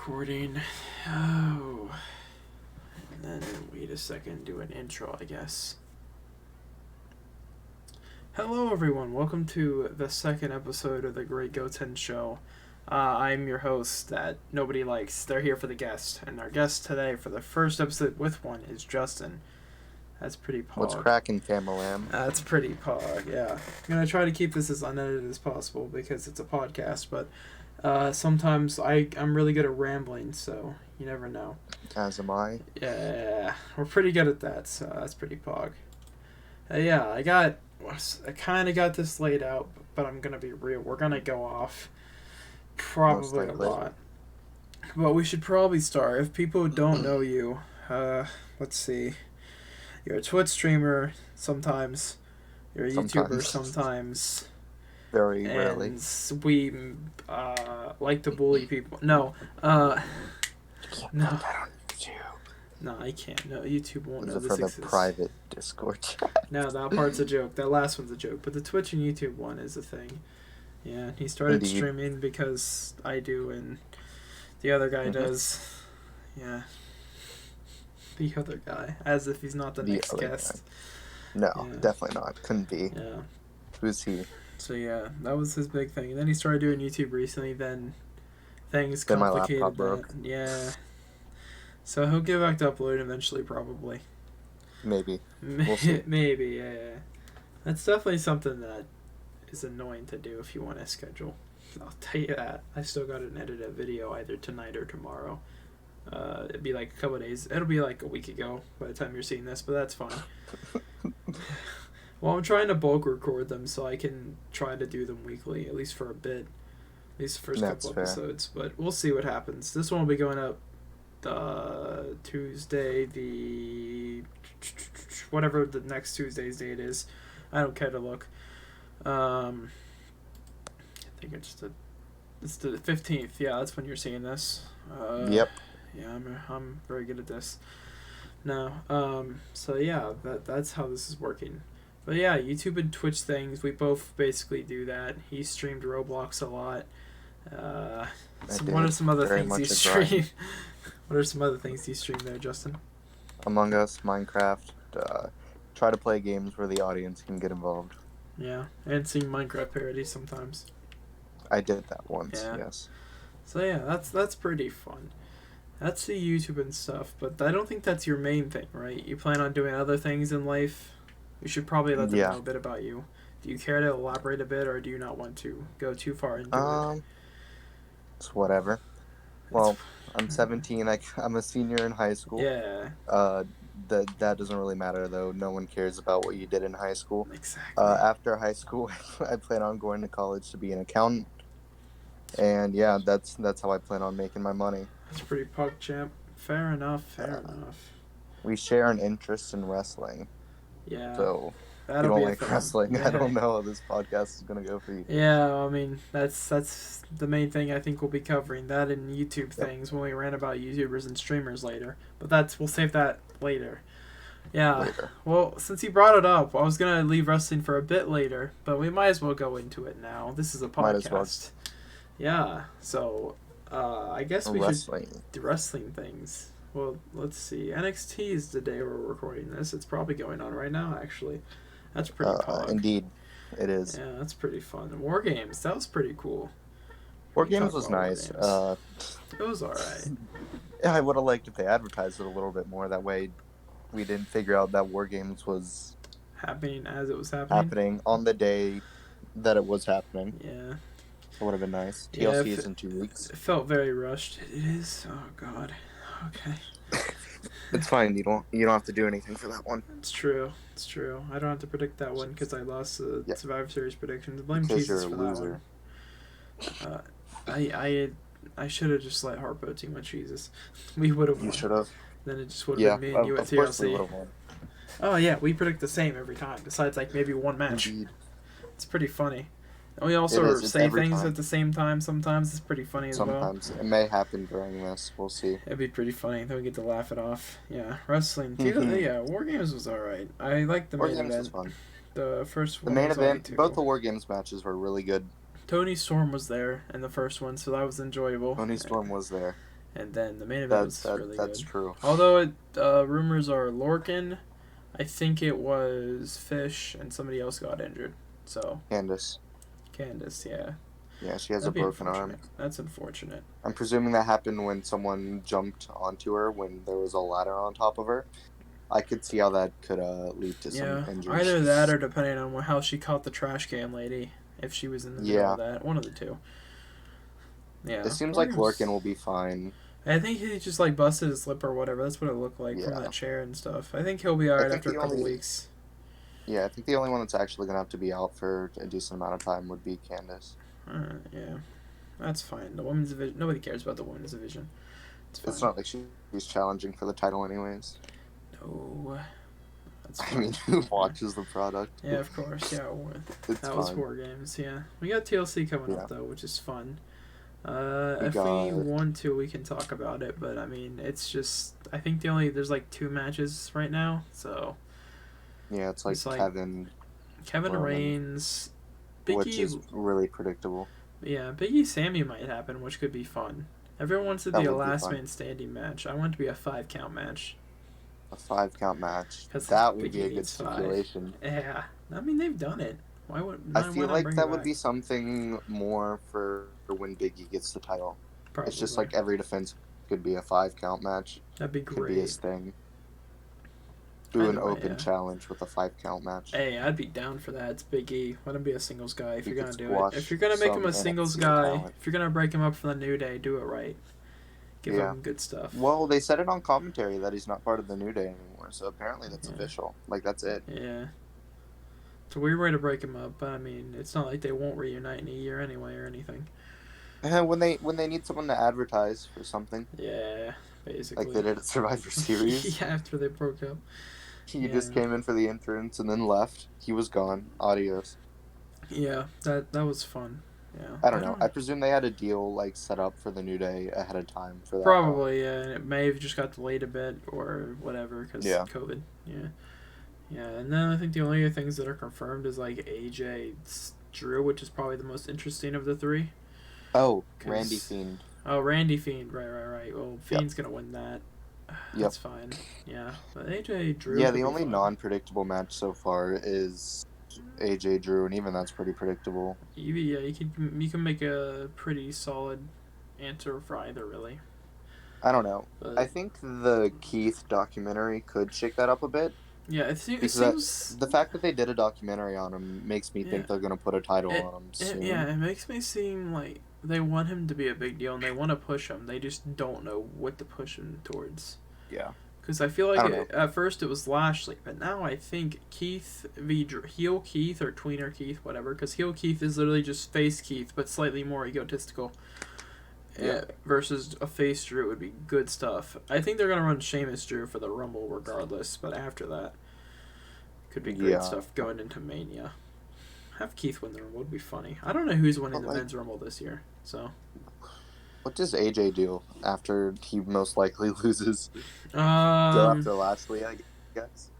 recording. Oh. And then wait a second, do an intro, I guess. Hello, everyone. Welcome to the second episode of the Great Goten Show. I'm your host that nobody likes. They're here for the guest. And our guest today for the first episode with one is Justin. That's pretty pog. What's cracking, Famalam? That's pretty pog, yeah. I'm going to try to keep this as unedited as possible because it's a podcast, but sometimes I'm really good at rambling, so you never know. As am I. Yeah, we're pretty good at that, so that's pretty pog. I kind of got this laid out, but I'm going to be real. We're going to go off probably a lot. But we should probably start. If people don't know you, let's see. You're a Twitch streamer sometimes. You're a YouTuber sometimes. Very rarely. And we like to bully people. No. No. No, I can't. No, YouTube won't know this exists. For the private Discord chat. No, that part's a joke. That last one's a joke. But the Twitch and YouTube one is a thing. Yeah, he started streaming because I do and the other guy does. Yeah. The other guy. As if he's not the next guest. Guy. No, definitely not. Couldn't be. Yeah. Who's he? So yeah, that was his big thing. And then he started doing YouTube recently, then things complicated. My laptop broke. Yeah. So he'll get back to uploading eventually, probably. Maybe. We'll see. Maybe, yeah. That's definitely something that is annoying to do if you want to schedule. I'll tell you that. I still got an edited video either tonight or tomorrow. It'd be like a couple of days. It'll be like a week ago by the time you're seeing this, but that's fine. Well, I'm trying to bulk record them so I can try to do them weekly, at least for a bit. At least the first couple episodes. But we'll see what happens. This one will be going up Tuesday, whatever the next Tuesday's date is. I don't care to look. I think it's the 15th. Yeah, that's when you're seeing this. Yep. Yeah, I'm very good at this. No. So yeah, that's how this is working. But yeah, YouTube and Twitch things, we both basically do that. He streamed Roblox a lot. What are some other things you stream? What are some other things you stream there, Justin? Among Us, Minecraft. Try to play games where the audience can get involved. Yeah, and sing Minecraft parodies sometimes. I did that once, yes. So yeah, that's pretty fun. That's the YouTube and stuff, but I don't think that's your main thing, right? You plan on doing other things in life? We should probably let them know a bit about you. Do you care to elaborate a bit, or do you not want to go too far into it? It's whatever. Well, I'm 17. I'm a senior in high school. Yeah. That doesn't really matter, though. No one cares about what you did in high school. Exactly. After high school, I plan on going to college to be an accountant. And yeah, that's how I plan on making my money. That's pretty pug champ. Fair enough. We share an interest in wrestling. Yeah. So if you don't like wrestling, I don't know how this podcast is going to go for you. Yeah, I mean, that's the main thing I think we'll be covering. That and YouTube things when we rant about YouTubers and streamers later. But we'll save that later. Yeah. Later. Well, since you brought it up, I was going to leave wrestling for a bit later, but we might as well go into it now. This is a podcast. Might as well. Yeah, so I guess we should do wrestling things. Well, let's see. NXT is the day we're recording this. It's probably going on right now, actually. That's pretty pog. Indeed, it is. Yeah, that's pretty fun. War Games, that was pretty cool. War Games was nice. It was alright. Yeah, I would have liked if they advertised it a little bit more. That way we didn't figure out that War Games was happening as it was happening on the day that it was happening. Yeah. That would have been nice. TLC is in 2 weeks. It felt very rushed. It is. Oh God. Okay. It's fine. You don't have to do anything for that one. It's true. I don't have to predict that one because I lost the Survivor Series predictions. Blame because Jesus you're a for loser. That one. I should have just let Harpo team with Jesus. We would have won. You should have. Then it just would have been me and you at TLC. Won. Oh yeah, we predict the same every time. Besides like maybe one match. Indeed. It's pretty funny. And we also say things at the same time sometimes. It's pretty funny as well. Sometimes. It may happen during this. We'll see. It'd be pretty funny. Then we get to laugh it off. Yeah. Wrestling. Yeah, War Games was alright. I liked the main event. War Games was fun. The first one The main was event, both the War Games matches were really good. Tony Storm was there in the first one, so that was enjoyable. Tony Storm was there. And then the main event was really That's good. true. Although rumors are Lorcan, I think it was Fish, and somebody else got injured. So Candace, yeah. yeah, she has That'd a be broken unfortunate. arm. That's unfortunate. I'm presuming that happened when someone jumped onto her when there was a ladder on top of her. I could see how that could lead to some Yeah, injuries. either that or depending on how she caught the trash can lady, if she was in the middle Yeah, of that, one of the two. it Yeah, seems like Lorcan Lorcan's. will be fine. I think he just like busted his lip or whatever. That's what it looked like from Yeah, that chair and stuff. I think he'll be I alright think after a the couple only weeks. yeah, I think the only one that's actually gonna have to be out for a decent amount of time would be Candace. Yeah, that's fine. The women's division. Nobody cares about the women's division. It's fine. It's not like she's challenging for the title anyways. No, that's I fine. mean, who watches the product? Yeah, of course. Yeah, that was fine. War Games. Yeah, we got TLC coming up though, which is fun. If we want to, we can talk about it, but I mean, it's just I think there's like 2 matches right now, so yeah, it's like Kevin Reigns, Big which is really predictable. Yeah, Big E Sammy might happen, which could be fun. Everyone wants it to be a last man standing match. I want it to be a 5 count match. A 5 count match. That would be a good stipulation. Yeah, I mean they've done it. I feel like that would be something more for when Big E gets the title. Probably. It's just like every defense could be a 5 count match. That'd be great. Could be his thing. Do an open challenge with a 5 count match. Hey, I'd be down for that. It's Big E. Let him be a singles guy if you're gonna do it. If you're gonna make him a singles guy, if you're gonna break him up from the New Day, do it right. Give him good stuff. Well, they said it on commentary that he's not part of the New Day anymore, so apparently that's official. Like, that's it. Yeah. It's a weird way to break him up, but I mean, it's not like they won't reunite in a year anyway or anything. When they need someone to advertise for something. Yeah, basically. Like they did at Survivor Series. Yeah, after they broke up. He just came in for the entrance and then left. He was gone. Adios. Yeah, that was fun. Yeah. I don't know. I presume they had a deal like set up for the New Day ahead of time for that. Probably, yeah. It may have just got delayed a bit or whatever because COVID. Yeah. Yeah, and then I think the only other things that are confirmed is like AJ Drew, which is probably the most interesting of the 3. Oh, Randy Fiend. Oh, Randy Fiend. Right. Well, Fiend's gonna win that. That's fine. Yeah, but AJ Drew. Yeah, the only non-predictable match so far is AJ Drew, and even that's pretty predictable. Yeah, you can make a pretty solid answer for either, really. I don't know. But I think the Keith documentary could shake that up a bit. Yeah, it seems... the fact that they did a documentary on him makes me think they're going to put a title on him soon. It makes me seem like they want him to be a big deal, and they want to push him. They just don't know what to push him towards. Yeah. Because I feel like at first it was Lashley, but now I think Keith v. Heel Keith or Tweener Keith, whatever, because Heel Keith is literally just face Keith, but slightly more egotistical. Yeah. Versus a face Drew would be good stuff. I think they're going to run Sheamus Drew for the Rumble regardless, but after that, could be great stuff going into Mania. Have Keith win the Rumble would be funny. I don't know who's winning the men's Rumble this year, so... What does AJ do after he most likely loses? Go after Lashley, I guess.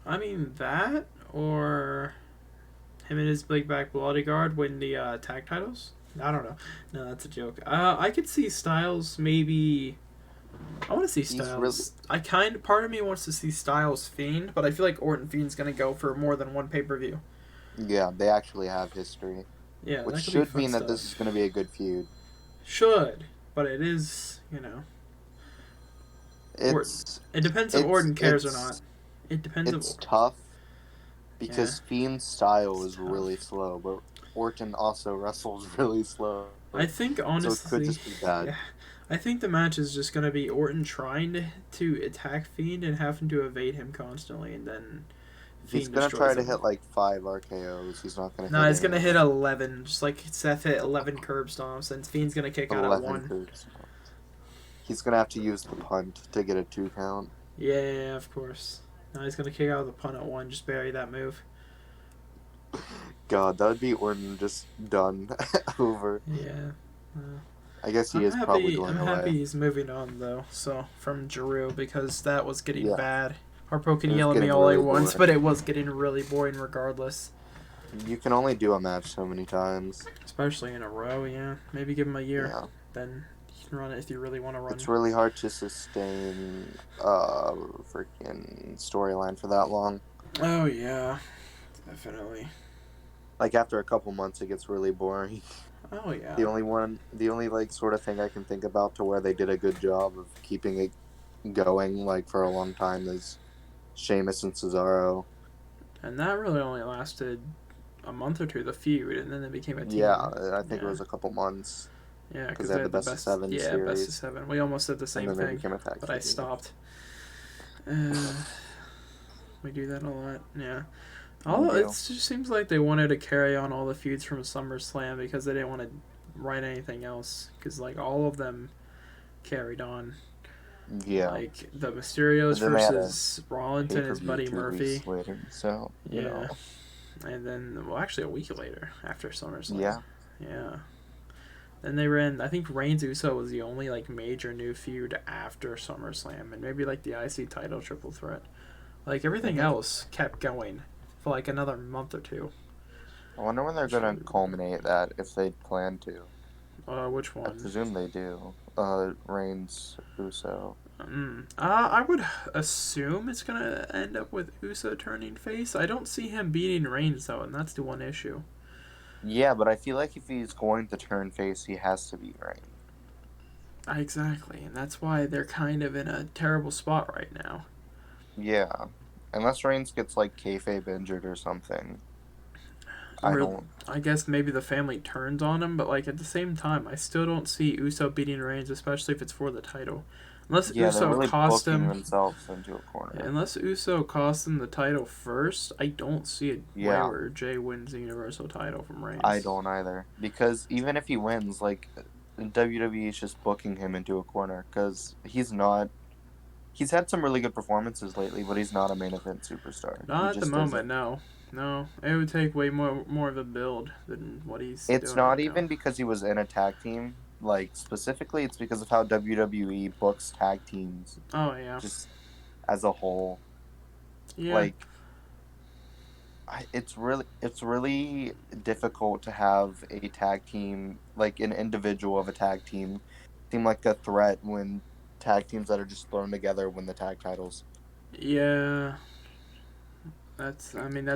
I mean, that, or him and his big back bodyguard win the tag titles? I don't know. No, that's a joke. I could see Styles maybe... I want to see Styles. Part of me wants to see Styles Fiend, but I feel like Orton Fiend's going to go for more than one pay-per-view. Yeah, they actually have history. Yeah, which should mean that this is going to be a good feud. Should, but it is, you know. It depends if Orton cares or not. It depends. It's tough because Fiend's style is really slow, but Orton also wrestles really slow. I think honestly, so it could just be bad. Yeah, I think the match is just gonna be Orton trying to attack Fiend and having to evade him constantly, and then he's gonna try to hit like 5 RKO's. He's not gonna. No, he's gonna hit 11, just like Seth hit 11 curb stomps, and Fiend's gonna kick out at 1. He's gonna have to use the punt to get a 2 count. Yeah, of course. No, he's gonna kick out the punt at 1. Just bury that move. God, that would be Orton just done over. Yeah. I guess he is probably going away. I'm happy he's moving on though. So from Drew, because that was getting bad. Harpo can yell at me all he wants, but it was getting really boring regardless. You can only do a match so many times. Especially in a row, yeah. Maybe give him a year. Yeah. Then run it if you really want to run. It's really hard to sustain a freaking storyline for that long. Oh yeah, definitely. Like after a couple months, it gets really boring. Oh yeah. The only like sort of thing I can think about to where they did a good job of keeping it going like for a long time is Sheamus and Cesaro. And that really only lasted a month or two, the feud, and then it became a team. Yeah, I think it was a couple months. Yeah, because they had the best of 7 series. Yeah, best of 7. We almost did the same and then thing, they became a tag but team. I stopped. We do that a lot, yeah. It just seems like they wanted to carry on all the feuds from SummerSlam because they didn't want to write anything else. Because, like, all of them carried on. Yeah. Like, the Mysterios versus Rollins and his buddy Murphy. Later, so, you know. And then, well, actually a week later after SummerSlam. Yeah. Yeah. Then they ran, I think Reigns Uso was the only, like, major new feud after SummerSlam. And maybe, like, the IC title triple threat. Like, everything else kept going for, like, another month or two. I wonder when they're going to culminate that, if they plan to. Which one? I presume they do. Reigns, Uso. I would assume it's going to end up with Uso turning face. I don't see him beating Reigns, though, and that's the one issue. Yeah, but I feel like if he's going to turn face, he has to beat Reigns. Exactly, and that's why they're kind of in a terrible spot right now. Yeah. Unless Reigns gets, like, kayfabe injured or something. I guess maybe the family turns on him, but, like, at the same time, I still don't see Uso beating Reigns, especially if it's for the title. Unless Uso really cost him themselves into a corner. Unless Uso costs him the title first, I don't see a way where Jay wins the Universal title from Reigns. I don't either. Because even if he wins, like, WWE is just booking him into a corner. Because he's not... He's had some really good performances lately, but he's not a main event superstar. Not at the moment, no. No, it would take way more of a build than what he's doing. It's not even because he was in a tag team. Like, specifically, it's because of how WWE books tag teams. Oh, yeah. Just as a whole. Yeah. Like, it's really difficult to have a tag team, like an individual of a tag team, seem like a threat when tag teams that are just thrown together win the tag titles. Yeah. That's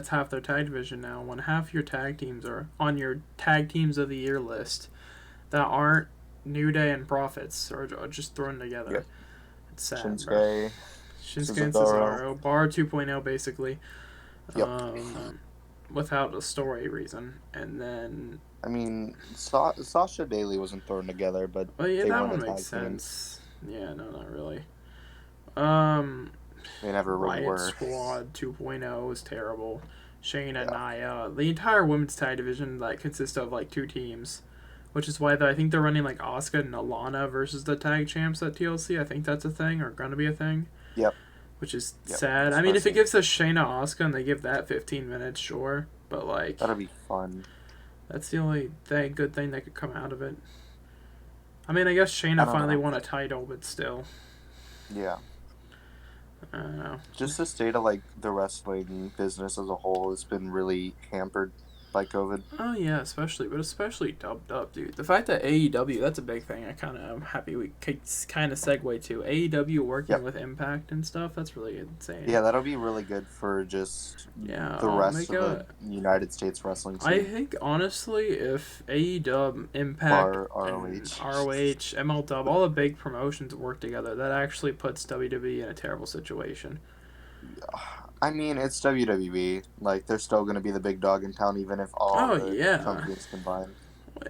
half their tag division now. When half your tag teams are on your tag teams of the year list that aren't New Day and Profits or just thrown together. Yep. It's sad, Shinsuke and Cesaro. Bar 2.0, basically. Yep. Without a story reason. And then... I mean, Sasha Bailey wasn't thrown together, but yeah, that one makes sense. Yeah, no, not really. They never really were. Riot Squad 2.0 was terrible. Shayna, Nia. The entire women's tag division consists of, 2 teams. Which is why I think they're running, Asuka and Alana versus the tag champs at TLC. I think that's a thing, or gonna be a thing. Yep. Which is sad. I mean, if it gives us Shayna Asuka and they give that 15 minutes, sure. But, that'll be fun. That's the only good thing that could come out of it. I mean, I guess Shayna finally won a title, but still. Yeah. I don't know. Just the state of, the wrestling business as a whole has been really hampered by COVID. Oh, yeah, especially dubbed up, dude. The fact that AEW, that's a big thing. I kind of am happy we could kind of segue to AEW working with Impact and stuff. That's really insane. Yeah, that'll be really good for just the rest of the United States wrestling scene. I think, honestly, if AEW, Impact, ROH, MLW, all the big promotions work together, that actually puts WWE in a terrible situation. I mean, it's WWE. They're still going to be the big dog in town, even if all the companies combine.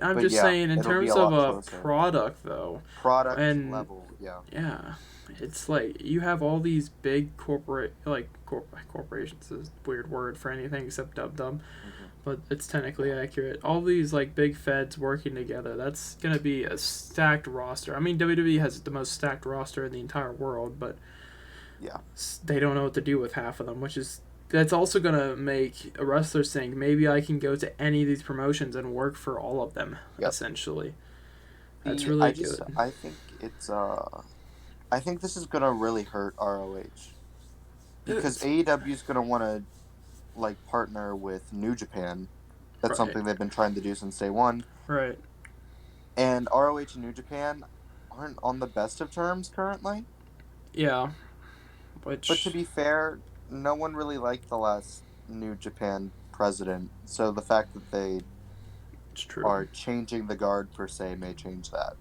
I'm just saying, in terms of a product, though. Product level, yeah. Yeah. It's you have all these big corporations is a weird word for anything except dub. But it's technically accurate. All these, big feds working together, that's going to be a stacked roster. I mean, WWE has the most stacked roster in the entire world, but... Yeah. They don't know what to do with half of them, that's also going to make a wrestler think, maybe I can go to any of these promotions and work for all of them, essentially. That's really good. I think it's, I think this is going to really hurt ROH. Because AEW is going to want to, partner with New Japan. That's something they've been trying to do since day one. Right. And ROH and New Japan aren't on the best of terms currently. Yeah, But to which be fair, no one really liked the last New Japan president, so the fact that they it's true. are changing the guard per se may change that.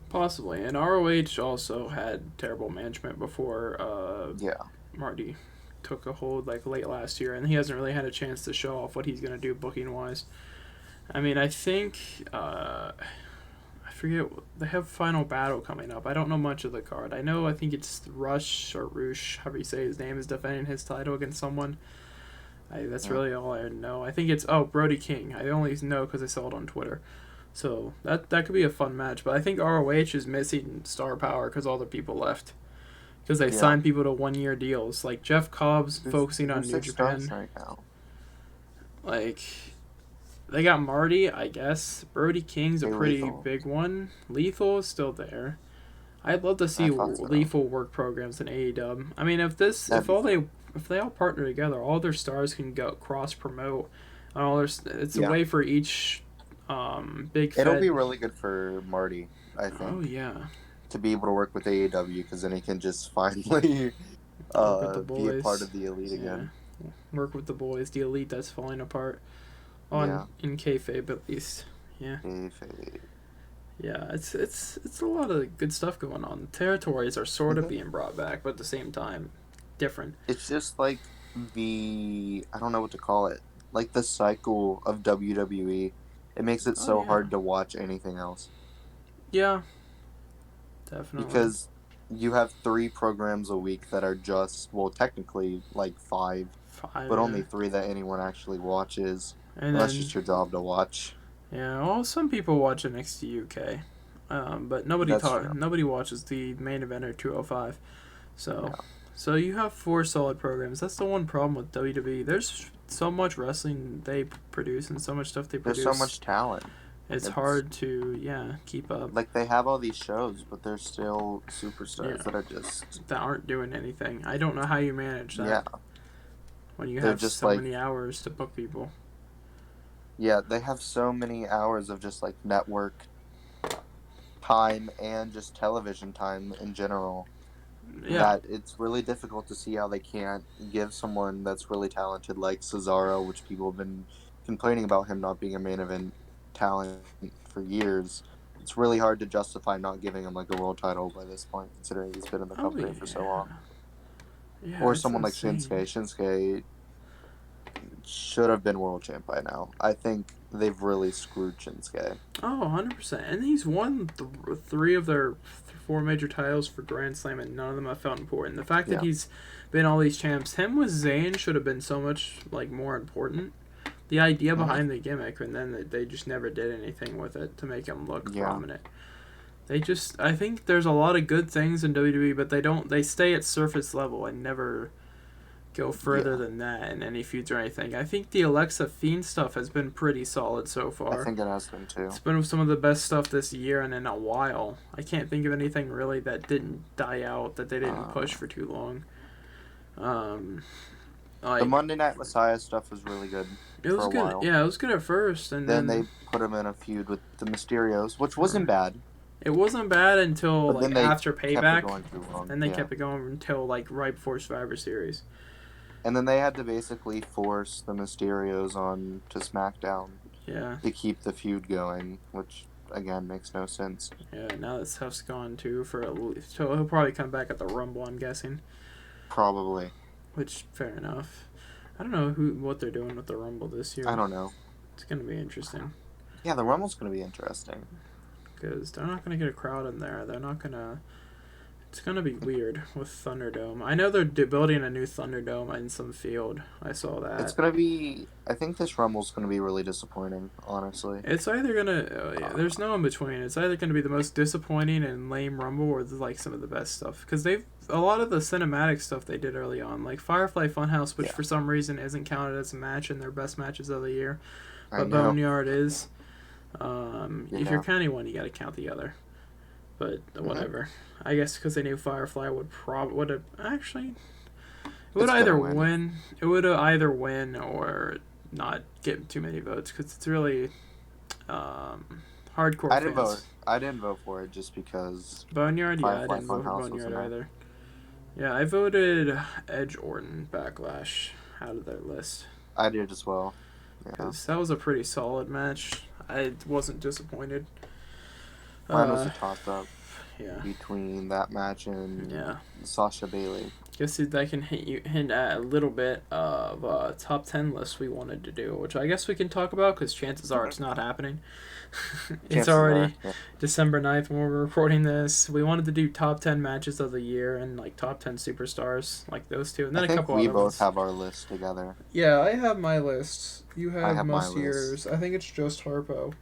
Possibly. And ROH also had terrible management before Yeah. Marty took a hold like late last year, and he hasn't really had a chance to show off what he's going to do booking wise. I mean, I think I forget, they have Final Battle coming up. I don't know much of the card. I think it's Rush or Roosh, however you say his name, is defending his title against someone. That's Mm. really all I know. I think it's Brody King. I only know because I saw it on Twitter. So that could be a fun match. But I think ROH is missing star power because all the people left. Because they Yeah. signed people to 1 year deals. Like Jeff Cobb's focusing on Who's New their stars Japan. right now? Like, they got Marty, I guess. Brody King's a Jay pretty Lethal? big one. Lethal is still there. I'd love to I see thought so. Lethal work programs in AEW. I mean, if That'd be fun. they all partner together, all their stars can go cross promote. All their it's a Yeah. way for each big It'll fed. be really good for Marty, I Oh think, yeah, to be able to work with AEW because then he can just finally work with the be a part boys. of the elite Yeah, again. work with the boys. The elite that's falling apart Yeah. on in kayfabe at least. Yeah. Kayfabe. Yeah, it's a lot of good stuff going on. The territories are sort of Mhm. being brought back, but at the same time, different. It's just like I don't know what to call it, like the cycle of WWE. It makes it Oh so yeah, hard to watch anything else yeah, definitely. because you have 3 programs a week that are just, well, technically like 5, Five, but yeah, only 3 that anyone actually watches, and and that's then just your job to watch. yeah. Well, some people watch NXT UK, but nobody That's true. nobody watches the main eventer 205. So, Yeah. so you have 4 solid programs. That's the one problem with WWE. There's so much wrestling they produce and so much stuff they There's so produce. much talent. It's It's hard to keep up. like they have all these shows, but there's still superstars Yeah, that are just, that aren't doing anything. I don't know how you manage yeah, that when you they're have just so like, many hours to book people. yeah, they have so many hours of just like network time and just television time in general Yeah. that it's really difficult to see how they can't give someone that's really talented like Cesaro, which people have been complaining about him not being a main event talent for years. It's really hard to justify not giving him like a world title by this point, considering he's been in the Oh company for so long. yeah. Yeah, Or it's someone like insane. Shinsuke. Shinsuke should have been world champ by now. I think they've really screwed Shinsuke. Oh, 100%. And he's won 3 of their 4 major titles for Grand Slam, and none of them have felt important. The fact that Yeah. he's been all these champs, him with Zayn should have been so much more important. The idea Mm-hmm. behind the gimmick, and then they just never did anything with it to make him look Yeah. prominent. I think there's a lot of good things in WWE, but they stay at surface level and never go further Yeah. than that in any feuds or anything. I think the Alexa Fiend stuff has been pretty solid so I far. think it has been too. It's been some of the best stuff this year and in a while. I can't think of anything really that didn't die out, that they didn't push for too long. The Monday Night Messiah stuff was really good it for was a good. while. Yeah, it was good at first, and Then then they put him in a feud with the Mysterios, which wasn't bad. it wasn't bad until But then they after kept it Payback. going too long. Then they Yeah. kept it going until right before Survivor Series. And then they had to basically force the Mysterios on to SmackDown Yeah, to keep the feud going, which again makes no sense. yeah. Now that stuff's gone too for at least. So he'll probably come back at the Rumble, I'm guessing. Probably. Which fair enough. I don't know what they're doing with the Rumble this year. I don't know. It's gonna be interesting. Yeah, the Rumble's going to be interesting. Because they're not going to get a crowd in there. They're not going to... It's going to be weird with Thunderdome. I know they're building a new Thunderdome in some field. I saw that. It's going to be... I think this Rumble's going to be really disappointing, honestly. It's either going to... there's no in between. It's either going to be the most disappointing and lame Rumble or some of the best stuff. Because a lot of the cinematic stuff they did early on, like Firefly Funhouse, which for some reason isn't counted as a match in their best matches of the year. But Boneyard is. If you're counting one, you got to count the other. But whatever. I guess because they knew Firefly would have actually. It would either win. It would either win or not get too many votes because it's really hardcore fans. I didn't vote for it just because Boneyard? Yeah, I Firefly didn't vote for Funhouse was Boneyard in there. either. Yeah, I voted Edge Orton Backlash out of their list. I did as well. Yeah. Because that was a pretty solid match. I wasn't disappointed. Mine was a toss-up Yeah. between that match and Yeah. Sasha Bailey. Guess that can hint at a little bit of top 10 list we wanted to do, which I guess we can talk about because chances are it's not happening. It's already December 9th when we're recording this. We wanted to do top 10 matches of the year and like top 10 superstars, like those two, and then I a think couple we other both ones. have our list together. Yeah, I have my list. You have, have most my years. list. I think it's just Harpo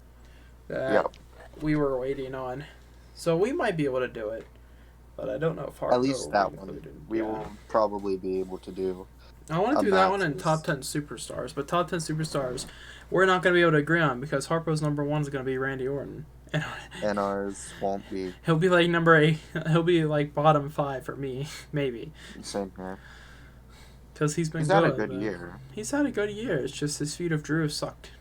that Yep. we were waiting on. So we might be able to do it, but I don't know if Harpo At least that one included. we will probably be able to do. I want to do that one in top 10 superstars, but top 10 superstars we're not going to be able to agree on because Harpo's number 1 is going to be Randy Orton. And ours won't be. He'll be like number 8. He'll be like bottom 5 for me, maybe. Same here. Because he's had a good year. He's had a good year. It's just his feud of Drew sucked.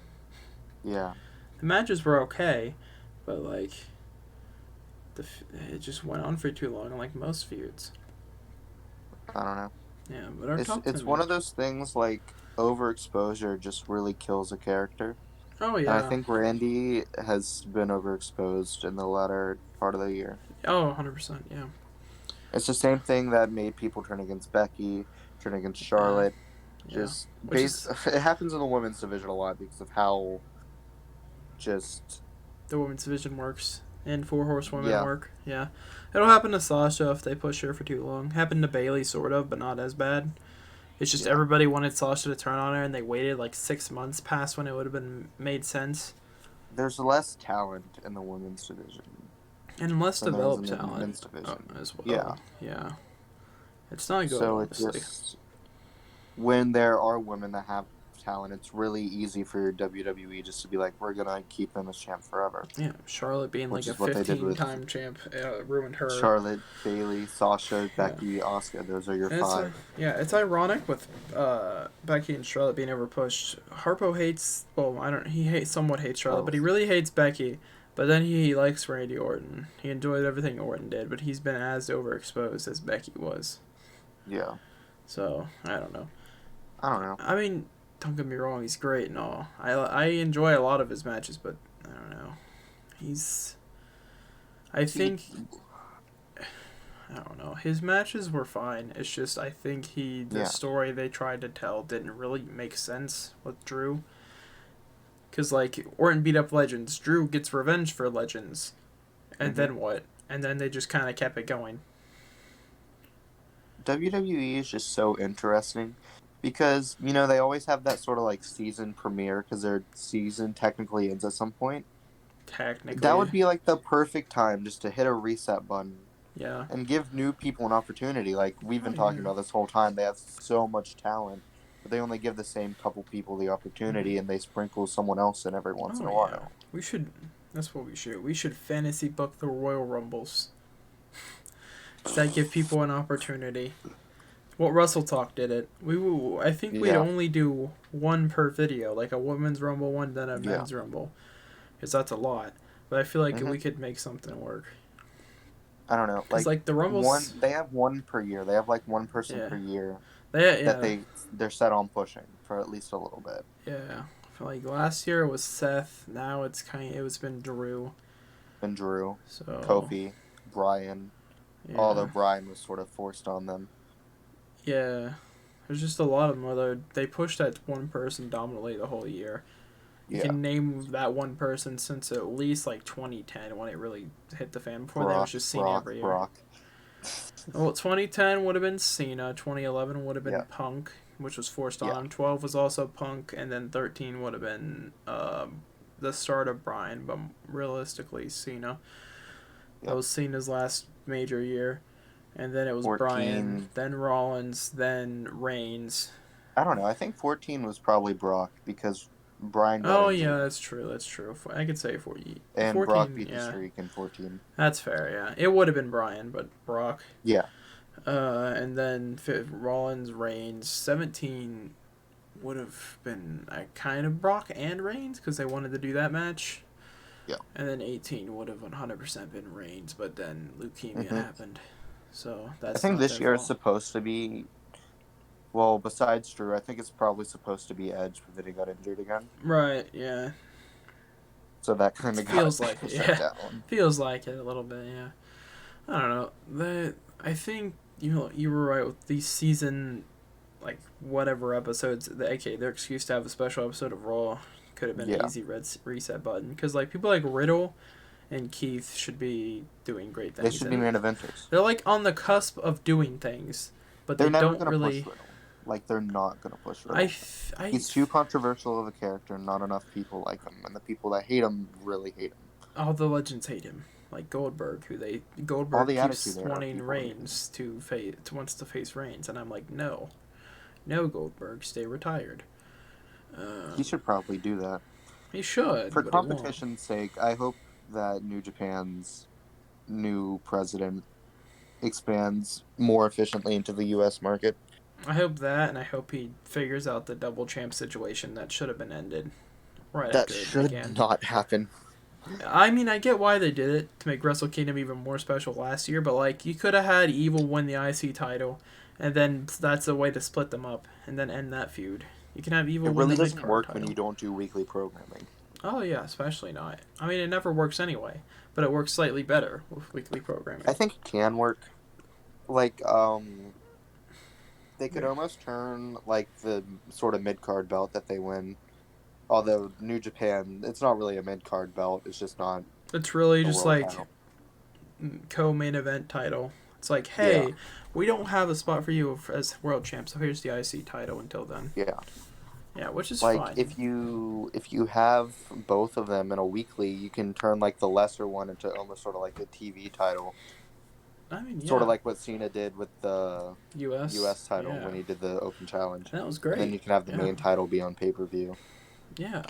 Yeah. The matches were okay, but like it just went on for too long, like most feuds. I don't know. Yeah, but our top 10 it's one of those things like overexposure just really kills a character. Oh yeah. And I think Randy has been overexposed in the latter part of the year. Oh, 100%, yeah. It's the same thing that made people turn against Becky, turn against Charlotte. Yeah. It happens in the women's division a lot because of how just the women's division works and 4 horsewomen work. Yeah. It'll happen to Sasha if they push her for too long. Happened to Bailey sort of, but not as bad. It's just everybody wanted Sasha to turn on her and they waited like 6 months past when it would have been made sense. There's less talent in the women's division. And less developed talent. Men's division. As well. Yeah. Yeah. It's not good, so honestly. It's just, when there are women that have talent, it's really easy for WWE just to be like, we're gonna keep them as champ forever. Yeah, Charlotte being like a 15-time champ ruined her. Charlotte, Bailey, Sasha, Becky, Asuka. Those are your 5. It's ironic with Becky and Charlotte being overpushed. Harpo hates. Well, he somewhat hates Charlotte, but he really hates Becky. But then he likes Randy Orton. He enjoyed everything Orton did, but he's been as overexposed as Becky was. Yeah. So I don't know. I mean, don't get me wrong, he's great and all. I enjoy a lot of his matches, but I don't know. I don't know. His matches were fine. It's just I think the story they tried to tell didn't really make sense with Drew. Because, like, Orton beat up Legends. Drew gets revenge for Legends. And then what? And then they just kind of kept it going. WWE is just so interesting. Because, they always have that sort of, like, season premiere. Because their season technically ends at some point. Technically. That would be, like, the perfect time just to hit a reset button. Yeah. And give new people an opportunity. Like, we've been talking about this whole time. They have so much talent. But they only give the same couple people the opportunity, and they sprinkle someone else in every once in a while. That's what we should. We should fantasy book the Royal Rumbles. Does that give people an opportunity? Well, Wrestle Talk did it. I think we'd only do one per video, like a women's Rumble one, then a men's Rumble. Because that's a lot. But I feel like we could make something work. I don't know. Like the Rumbles... they have one per year. They have, like, one person per year. That they're set on pushing for at least a little bit. Yeah, I feel like last year it was Seth. Now it's been Drew. So Kofi, Bryan. Yeah. Although Bryan was sort of forced on them. Yeah, there's just a lot of them where they pushed that one person dominantly the whole year. You can name that one person since at least like 2010 when it really hit the fan. Before that was just Cena every year. Brock. Well, 2010 would have been Cena. 2011 would have been Punk, which was forced on him. 12 was also Punk, and then 13 would have been the start of Bryan, but realistically Cena. That was Cena's last major year, and then it was 14. Bryan, then Rollins, then Reigns. I don't know. I think 14 was probably Brock because Bryan got injured. Yeah, that's true. I could say 14. And 14, Brock beat the streak in 14. That's fair, yeah. It would have been Bryan, but Brock. Yeah. And then Rollins, Reigns. 17 would have been kind of Brock and Reigns because they wanted to do that match. Yeah. And then 18 would have 100% been Reigns, but then leukemia Hmm. happened. So I that's think not their this year is fault. supposed to be, well, besides Drew, I think it's probably supposed to be Edge, but then he got injured again. Right, yeah. So that kind of got Feels like it, shut yeah. down. Feels like it a little bit, yeah. I don't know. I think you were right with these season, like whatever episodes. Okay, their excuse to have a special episode of Raw could have been an Yeah. easy reset button, because like people like Riddle and Keith should be doing great They things, should be and main eventers. they're like on the cusp of doing things, but They're they never don't going to push really. Riddle. Like, they're not going to push I, Riddle. f- I, He's too controversial of a character, and not enough people like him. And the people that hate him really hate him. all the legends hate him. Like Goldberg, All Goldberg the keeps Attitude Era wanting people hate him. Reigns wants to face Reigns, and I'm like, no, Goldberg, stay retired. He should probably do that. He should, For but he won't. competition's sake, I hope that New Japan's new president expands more efficiently into the U.S. market. I hope that, and I hope he figures out the double champ situation that should have been ended right That after it should began. not happen. I mean, I get why they did it to make Wrestle Kingdom even more special last year, but like you could have had Evil win the IC title, and then that's a way to split them up and then end that feud. You can have Evil It win really the doesn't mid-card work title. when you don't do weekly programming. Oh yeah, especially not. I mean, it never works anyway, but it works slightly better with weekly programming. I think it can work. Like, they could almost turn, like, the sort of mid-card belt that they win. Although, New Japan, it's not really a mid-card belt. It's just not It's really a just world like title. co-main event title. It's like, hey, we don't have a spot for you as world champ, so here's the IC title until then. Yeah. Yeah, which is Like, fine. if you have both of them in a weekly, you can turn, like, the lesser one into almost sort of like a TV title. I mean, yeah. Sort of like what Cena did with the U.S. title yeah. when he did the Open Challenge. That was great. And then you can have the main title be on pay-per-view. Yeah.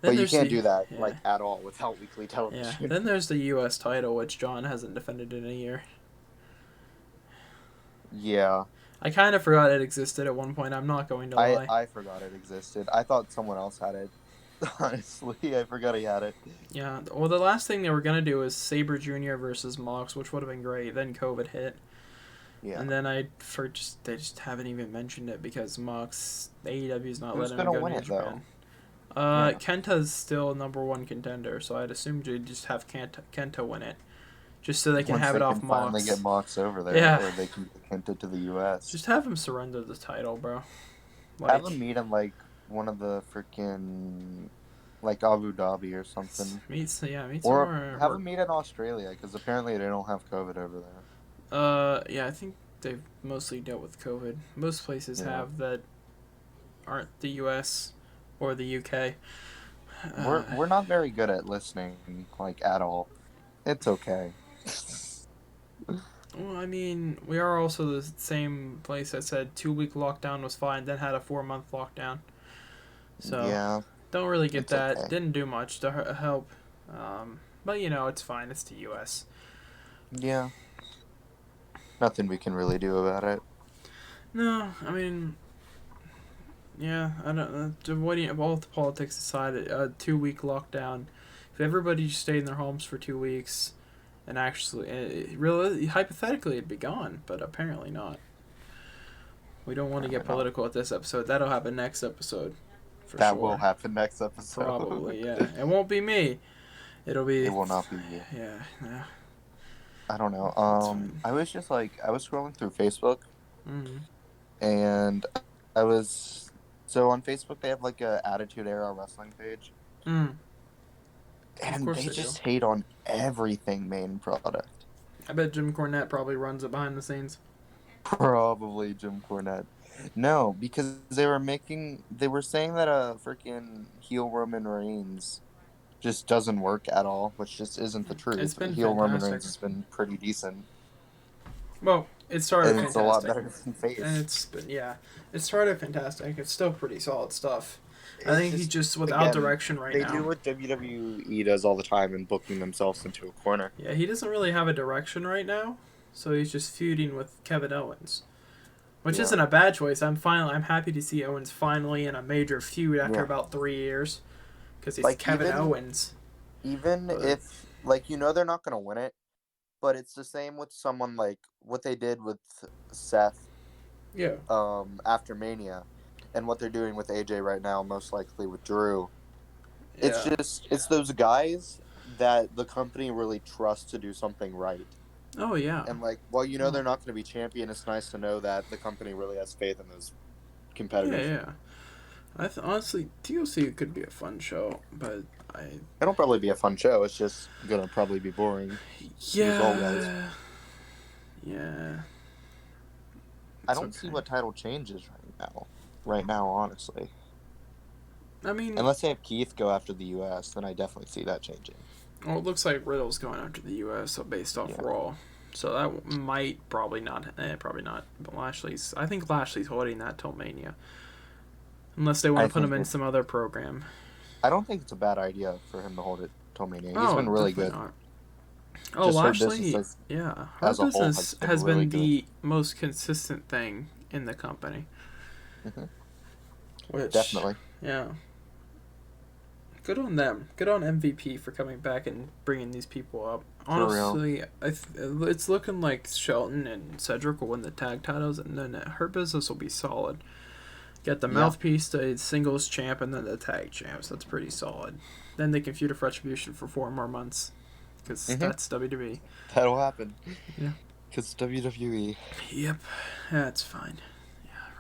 But you can't do that, like, at all without weekly television. Yeah. Then there's the U.S. title, which John hasn't defended in a year. Yeah. I kind of forgot it existed at one point. I'm not going to lie. I forgot it existed. I thought someone else had it. Honestly, I forgot he had it. Yeah. Well, the last thing they were going to do was Sabre Jr. versus Mox, which would have been great. Then COVID hit. Yeah. And then they just haven't even mentioned it because Mox, AEW is not Who's letting him go gonna to win it, Japan. Yeah. Kenta's still #1 contender, so I'd assume to just have Kenta win it, just so they can have it off Mox. Finally get Mox over there, Yeah. or they can get Kenta to the U.S. Just have him surrender the title, bro. Have him meet in, like, one of the freaking, like, Abu Dhabi or something. Meet Or somewhere. have him meet in Australia, because apparently they don't have COVID over there. Yeah, I think they've mostly dealt with COVID. Most places have that aren't the U.S. or the U.K. We're not very good at listening, like, at all. It's okay. Well, I mean, we are also the same place that said 2-week lockdown was fine, then had a 4-month lockdown. So yeah, don't really get that. Okay. Didn't do much to help. But you know, it's fine. It's the U.S. Yeah. Nothing we can really do about it. No, I mean, yeah, I don't. Avoiding all the politics aside, a 2-week lockdown. If everybody just stayed in their homes for 2 weeks, and actually, really, hypothetically, it'd be gone, but apparently not. We don't want to get political at this episode. That'll happen next episode. That will happen next episode. Probably, yeah. It won't be me. It'll be. It will not be you. Yeah. I don't know. I was just like, I was scrolling through Facebook, and I was, so on Facebook they have like a Attitude Era Wrestling page, and they just hate on everything main product. I bet Jim Cornette probably runs it behind the scenes. Probably Jim Cornette. No, because they were saying that a freaking heel Roman Reigns just doesn't work at all, which just isn't the truth. It's been heel fantastic. Roman Reigns has been pretty decent. Well, it started and it's fantastic. a lot better than face. And it started fantastic. It's still pretty solid stuff. I think he's just without direction right now. They do what WWE does all the time in booking themselves into a corner. Yeah, he doesn't really have a direction right now, so he's just feuding with Kevin Owens, which isn't a bad choice. I'm happy to see Owens finally in a major feud after about 3 years, because he's like Kevin Owens. Even But if, like, they're not going to win it, but it's the same with someone like what they did with Seth yeah, after Mania, and what they're doing with AJ right now, most likely with Drew. yeah. It's those guys that the company really trusts to do something right. Oh yeah. And like, while Oh, they're not going to be champion, it's nice to know that the company really has faith in those yeah, competitors. yeah. Honestly, TLC could be a fun show, but I It'll probably be a fun show. It's just gonna probably be boring, result wise. yeah, yeah. I It's don't see okay. what title changes right now. Right now, honestly, I mean, unless they have Keith go after the U.S., then I definitely see that changing. well, it looks like Riddle's going after the U.S. So based off Yeah, Raw, so that might probably not. Probably not. But Lashley's. I think Lashley's holding that till Mania, unless they want I to put think him in it. some other program. I don't think it's a bad idea for him to hold it till Mania. He's Oh, been really definitely good. not. Oh, Just her business Lashley. Yeah, her as a whole has business been has really been good. the most consistent thing in the company. Hmm. Which, Definitely. yeah, good on them. Good on MVP for coming back and bringing these people up. For real. Honestly, it's looking like Shelton and Cedric will win the tag titles, and then her business will be solid. Get the Yeah. mouthpiece, the singles champ, and then the tag champs. That's pretty solid. Then they can feud with Retribution for 4 more months, because Hmm. that's WWE. That'll happen. Yeah. Cause WWE. Yep. That's fine.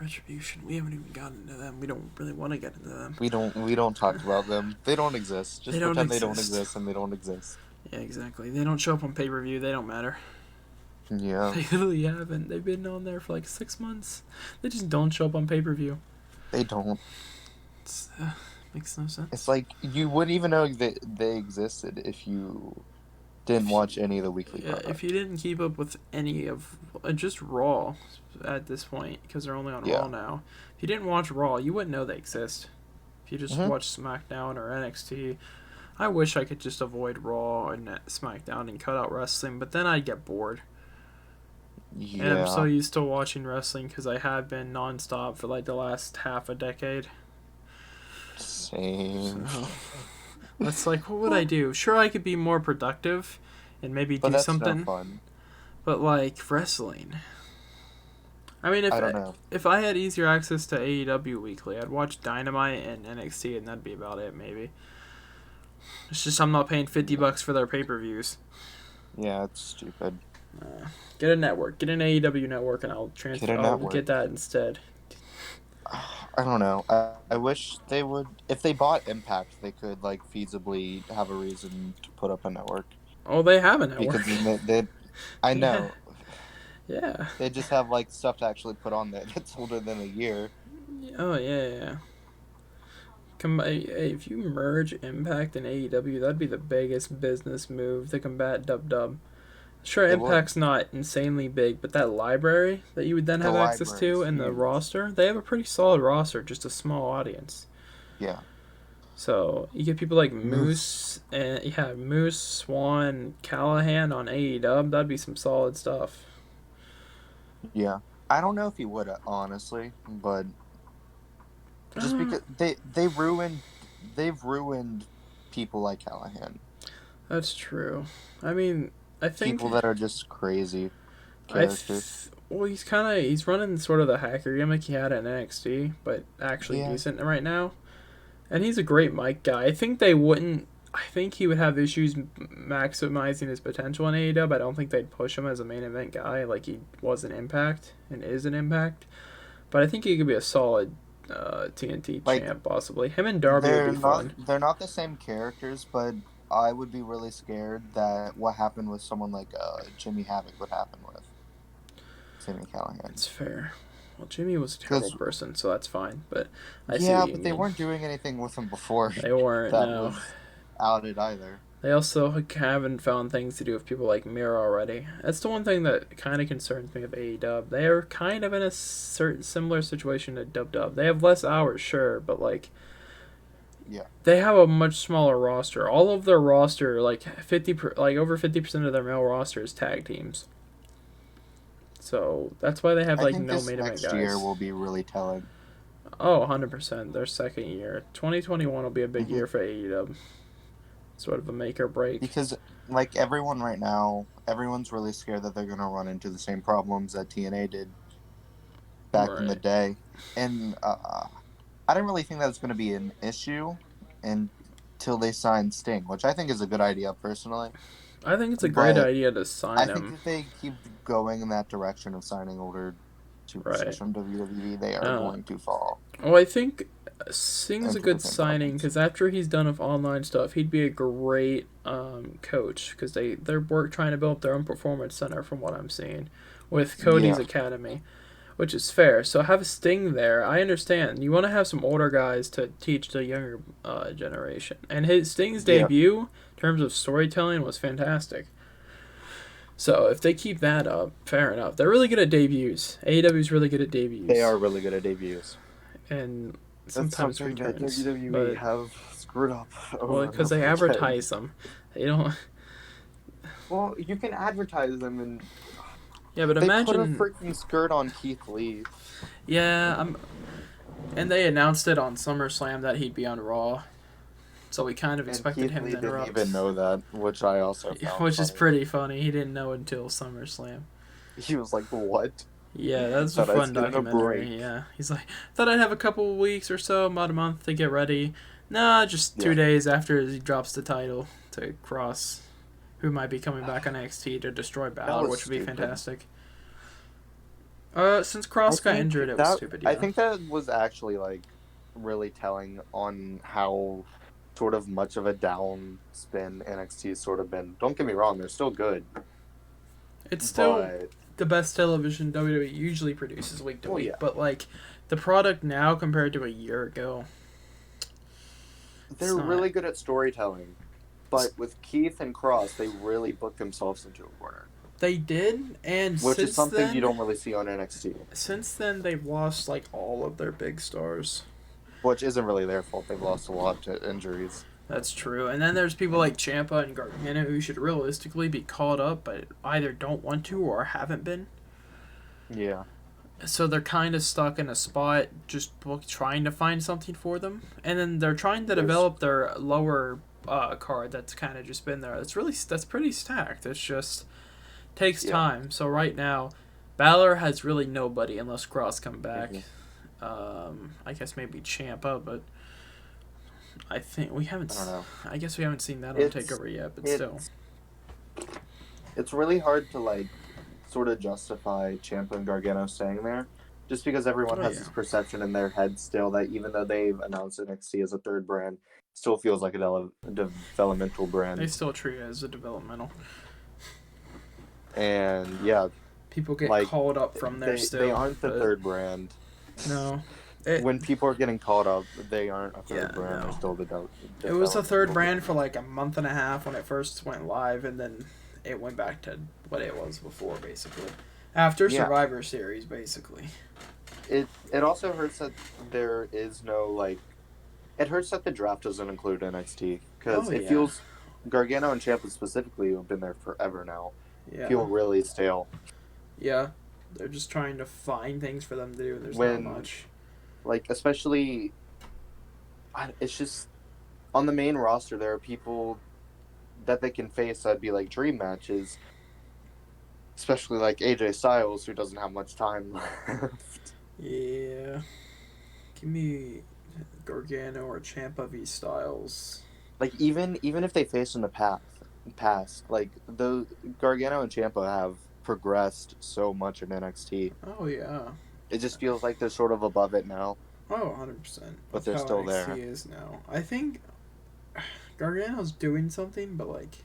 Retribution. We haven't even gotten into them. We don't really want to get into them. We don't talk about them. They don't exist. They Just don't pretend they don't exist. exist, and they don't exist. Yeah, exactly. They don't show up on pay per view. They don't matter. Yeah. They literally haven't. They've been on there for like 6 months. They just don't show up on pay per view. They don't. Makes no sense. It's like you wouldn't even know that they existed if you didn't watch any of the weekly If product. you didn't keep up with any of just Raw at this point, because they're only on Raw Yeah. now. If you didn't watch Raw, you wouldn't know they exist. If you just Hmm. watch SmackDown or NXT, I wish I could just avoid Raw and SmackDown and cut out wrestling, but then I'd get bored. And I'm so Yeah. used to watching wrestling because I have been nonstop for like the last half a decade. Same. So that's like, what would I do? Sure, I could be more productive and maybe But do that's no something, fun. but like wrestling. I mean, I don't know. if I had easier access to AEW weekly, I'd watch Dynamite and NXT, and that'd be about it. Maybe it's just I'm not paying $50 for their pay-per-views. Yeah, it's stupid. Get a network, get an AEW network, and I'll Get transfer. a I'll get network. that instead. I don't know. I wish they would. If they bought Impact, they could like feasibly have a reason to put up a network. Oh, they have a network. Because then they I Yeah, know. yeah. They just have like stuff to actually put on there that's older than a year. Oh yeah, yeah. If you merge Impact and AEW, that'd be the biggest business move to combat Dub Dub. Sure, It would. Impact's not insanely big, but that library that you would then The have access library to is and the huge. roster, they have a pretty solid roster, just a small audience. Yeah. So you get people like Moose. Moose and Moose, Swan, Callahan on AEW. That'd be some solid stuff. Yeah. I don't know if he would honestly, but just because they've ruined people like Callahan. That's true. I mean, I think People that are just crazy characters. well, he's running sort of the hacker gimmick he had in NXT, but actually Yeah. decent right now. And he's a great mic guy. I think they wouldn't. I think he would have issues maximizing his potential in AEW. I don't think they'd push him as a main event guy like he was an Impact and is an Impact. But I think he could be a solid TNT Like champ possibly. Him and Darby would be fun. they're not the same characters, but I would be really scared that what happened with someone like Jimmy Havoc would happen with Sami Callahan. That's fair. Well, Jimmy was a terrible 'Cause- person, so that's fine. But I see Yeah, what you but they mean. weren't doing anything with him before They weren't. that No. was outed either. They also haven't found things to do with people like Mira already. That's the one thing that kind of concerns me with AEW. They are kind of in a certain similar situation to Dub Dub. They have less hours, sure, but like, Yeah. they have a much smaller roster. All of their roster, like over 50% of their male roster is tag teams. So that's why they have I like think no this main event next year guys. will be really telling. Oh, 100%. Their second year. 2021 will be a big Mhm. year for AEW. sort of a make or break. Because like everyone right now, everyone's really scared that they're gonna run into the same problems that TNA did back in the Right. day, and I didn't really think that was gonna be an issue until they signed Sting, which I think is a good idea personally. I think it's a great But idea to I sign think him. if they keep going in that direction of signing older Right. superstars from WWE, they are Uh, going to fall well, I think Sing's a into the good same signing problems. because after he's done with online stuff, he'd be a great coach because they're trying to build up their own performance center from what I'm seeing with Cody's Yeah, academy, which is fair. So have a Sting there. I understand you want to have some older guys to teach the younger generation, and his Sting's yeah, debut in terms of storytelling was fantastic. So if they keep that up, fair enough. They're really good at debuts. AEW's really good at they debuts, are really good at debuts. and That's sometimes something that returns. WWE But have screwed up well, over and because they over again. advertise them, they don't. Well, you can advertise them, and Yeah, but they put a imagine. freaking skirt on Keith Lee. Yeah, and they announced it on SummerSlam that he'd be on Raw, so we kind of And expected Keith him Lee to didn't interrupt, even know that, which I also found which is funny. pretty funny. He didn't know until SummerSlam. He was like, "What?" Yeah, that's a Thought I was fun getting a break. documentary. Yeah, he's like, thought I'd have a couple of weeks or so, about a month to get ready. Nah, just Yeah, 2 days after he drops the title to Cross, who might be coming back on NXT to destroy that Balor, was which would be stupid. fantastic. Since Cross got injured, it was stupid. I Yeah, think that was actually like really telling on how sort of much of a down spin NXT's sort of been. Don't get me wrong, they're still good, it's still but the best television WWE usually produces week to well, week, yeah, but like the product now compared to a year ago, it's they're not. really good at storytelling. But with Keith and Cross, they really booked themselves into a corner, They did, and which is something you don't really see on NXT, since then they've lost like all of their big stars. which isn't really their fault. They've lost a lot to injuries. That's true. And then there's people like Champa and Gargano who should realistically be called up, but either don't want to or haven't been. Yeah, So they're kind of stuck in a spot, just trying to find something for them. And then they're trying to there's develop their lower card that's kind of just been there. That's pretty stacked. It's just takes yeah. time. So right now, Balor has really nobody unless Cross come back. Mm-hmm. I guess maybe Champa, but I think we I haven't. don't know. I guess we haven't seen that on It's Takeover yet, but still. it's it's really hard to like sort of justify Ciampa and Gargano staying there, just because everyone Oh has yeah, this perception in their head still that even though they've announced NXT as a third brand, still feels like a developmental they brand. still treat it as a developmental. And yeah, People get like called up from there they still, aren't the but third brand. no, it When people are getting caught up, they aren't a yeah third brand. They're no. still the It was a third developmental brand brand. for like a month and a half when it first went live, and then it went back to what it was before, basically. After Yeah, Survivor Series, basically. it also hurts that there is no like. It hurts that the draft doesn't include NXT because Oh it yeah, feels Gargano and Ciampa specifically who have been there forever now yeah, feel really stale. yeah. They're just trying to find things for them to do, and there's not When much. like especially, it's just on the main roster there are people that they can face that'd be like dream matches, especially like AJ Styles who doesn't have much time left. Yeah, give me Gargano or Champa v Styles. Like even if they face in the past, like the Gargano and Ciampa have progressed so much in NXT. Oh yeah. It just feels like they're sort of above it now, Oh, 100%. but With they're how still NXT there. is now. I think Gargano's doing something, but, like,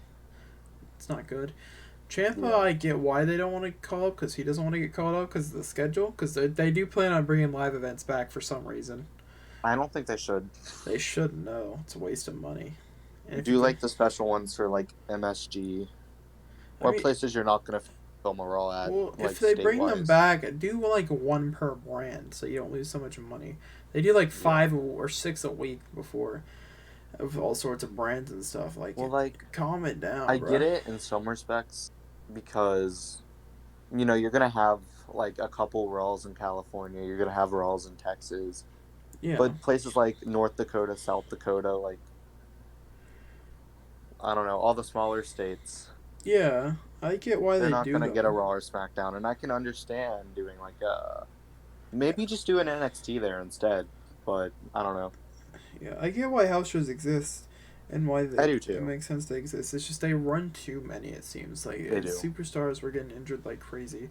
it's not good. Champa, Yeah. I get why they don't want to call up, because he doesn't want to get called up because of the schedule, because they do plan on bringing live events back for some reason. I don't think they should. They should know. It's a waste of money. And if you Do bring... like the special ones for like MSG I or mean, places you're not gonna film a Raw at, well, if like they state bring them wise. back, do, like, one per brand, so you don't lose so much money. They do, like, Yeah. 5 or 6 a week before, of all sorts of brands and stuff. Like, Well, like calm it down, I get bro. it in some respects because you're gonna have like a couple Raws in California, you're gonna have Raws in Texas, Yeah. but places like North Dakota, South Dakota, like I don't know, all the smaller states. Yeah, I get why They're they not do gonna get a them. Raw or SmackDown, and I can understand doing like a maybe just do an NXT there instead. But I don't know. Yeah, I get why house shows exist, and why I they do it too. makes sense they exist. It's just they run too many. It seems like They do. superstars were getting injured like crazy,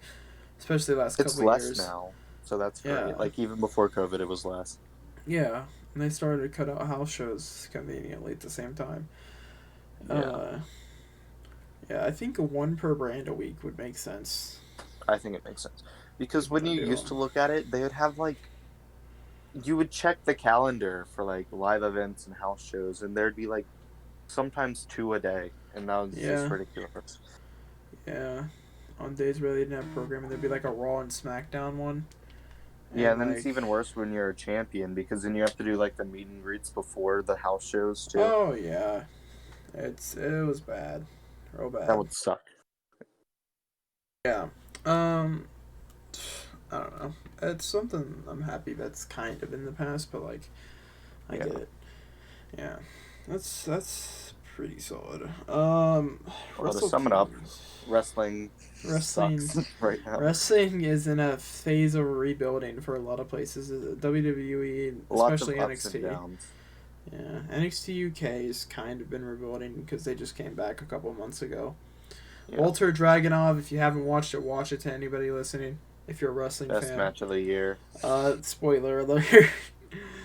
especially the last It's couple of less years. now, so that's great. Yeah, Like even before COVID, it was less. yeah, and they started to cut out house shows conveniently at the same time. Yeah, Uh, yeah, I think a one per brand a week would make sense. I think it makes sense because People when to you do used to them. look at it, they would have like you would check the calendar for like live events and house shows, and there'd be like sometimes two a day, and that was just Yeah, ridiculous. yeah. On days where they didn't have programming, there'd be like a Raw and SmackDown one, Yeah, and and then it's like, even worse when you're a champion because then you have to do like the meet and greets before the house shows too. oh yeah, it was bad, real That bad. would suck. Yeah. Um, I don't know. It's something I'm happy that's kind of in the past, but like I Yeah. get it. Yeah. That's pretty solid. Well, to Wrestle sum it up, Kingdoms. wrestling Wrestling sucks right now. Wrestling is in a phase of rebuilding for a lot of places. WWE, Lots of especially ups and NXT. downs. Yeah, NXT UK has kind of been rebuilding because they just came back a couple months ago. Yeah. Walter Dragunov, if you haven't watched it, watch it to anybody listening. If you're a wrestling Best fan. match of the year. Spoiler alert.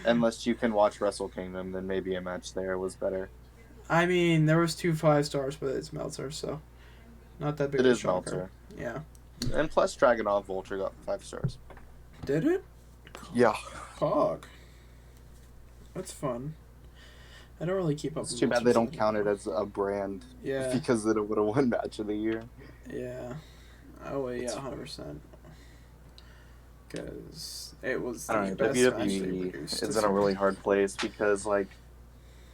Unless you can watch Wrestle Kingdom, then maybe a match there was better. I mean, there was 2 5 stars, but it's Meltzer, so not that big It of a is shocker. Meltzer. Yeah. And plus Dragonov Vulture got 5 stars. Did it? Yeah. Pog. That's fun. I don't really keep up It's with too bad Meltzer they don't stuff count it anymore. as a brand. Yeah. Because then it would have won match of the year. Yeah. Oh, yeah, It's 100%. Because it was I the don't know, best match they WWE produced. is in a really hard place because like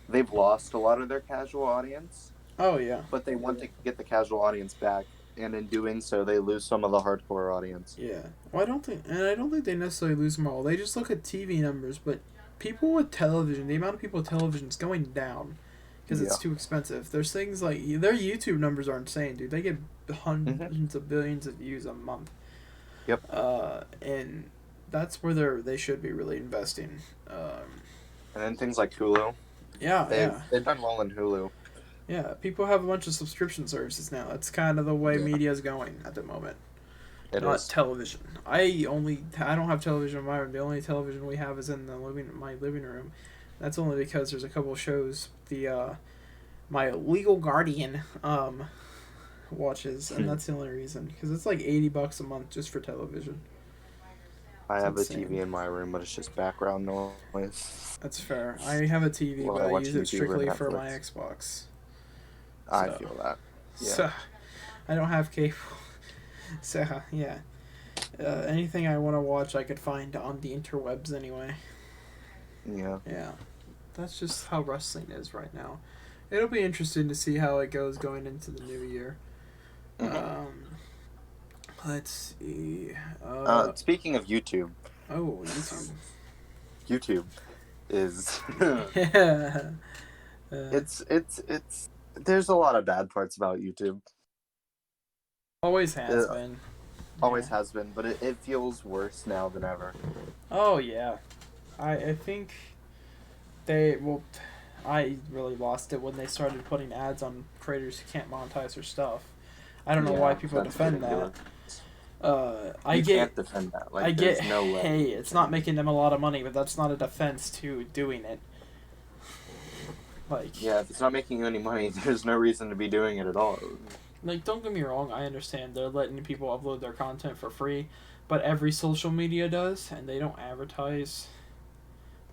they've lost a lot of their casual audience, Oh, yeah. but they want to get the casual audience back, and in doing so they lose some of the hardcore audience. Yeah. Well, I don't think they necessarily lose them all. They just look at TV numbers, but people with television, the amount of people with television is going down because Yeah. it's too expensive. There's things like their YouTube numbers are insane, dude. They get hundreds of billions of views a month. Yep. And that's where they should be really investing. And then things like Hulu. Yeah, They've done well in Hulu. yeah. People have a bunch of subscription services now. That's kind of the way Yeah. media is going at the moment. It Not is. television. I don't have television in my room. The only television we have is in my living room. That's only because there's a couple shows my legal guardian watches, and that's the only reason. Because it's like $80 a month just for television. I It's have a insane. TV in my room, but it's just background noise. That's fair. I have a TV, While but I I watch use it YouTube or strictly for my Netflix. Xbox. I So, feel that. Yeah. so I don't have cable. So yeah. Anything I want to watch, I could find on the interwebs anyway. Yeah. Yeah, that's just how wrestling is right now. It'll be interesting to see how it goes going into the new year. Mm-hmm. Let's see. Speaking of YouTube, YouTube. YouTube is Yeah. it's there's a lot of bad parts about YouTube. Always has It been. always Yeah. has been, but it feels worse now than ever. Oh yeah. I think they well. I really lost it when they started putting ads on creators who can't monetize their stuff. I don't know why people that's defend that. ridiculous. I Can't defend that. Like, I there's get, no way. hey, it's not making them a lot of money, but that's not a defense to doing it. Like, Yeah, if it's not making you any money, there's no reason to be doing it at all. like, don't get me wrong, I understand they're letting people upload their content for free, but every social media does, and they don't advertise.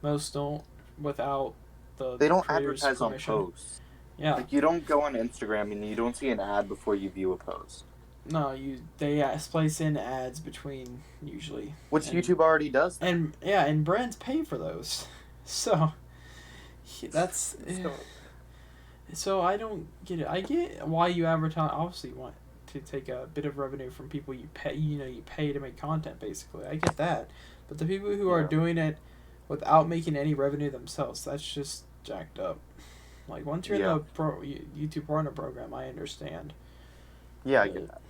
Most don't, without They don't creator's advertise permission. on posts. Yeah. Like, you don't go on Instagram and you don't see an ad before you view a post. No, they splice in ads between, usually. Which YouTube already does. And brands pay for those. So, that's... So I don't get it. I get why you advertise. Obviously, you want to take a bit of revenue from people you pay. You pay to make content. Basically, I get that. But the people who are doing it without making any revenue themselves, that's just jacked up. Like, once you're in the YouTube partner program, I understand. Yeah, I get that.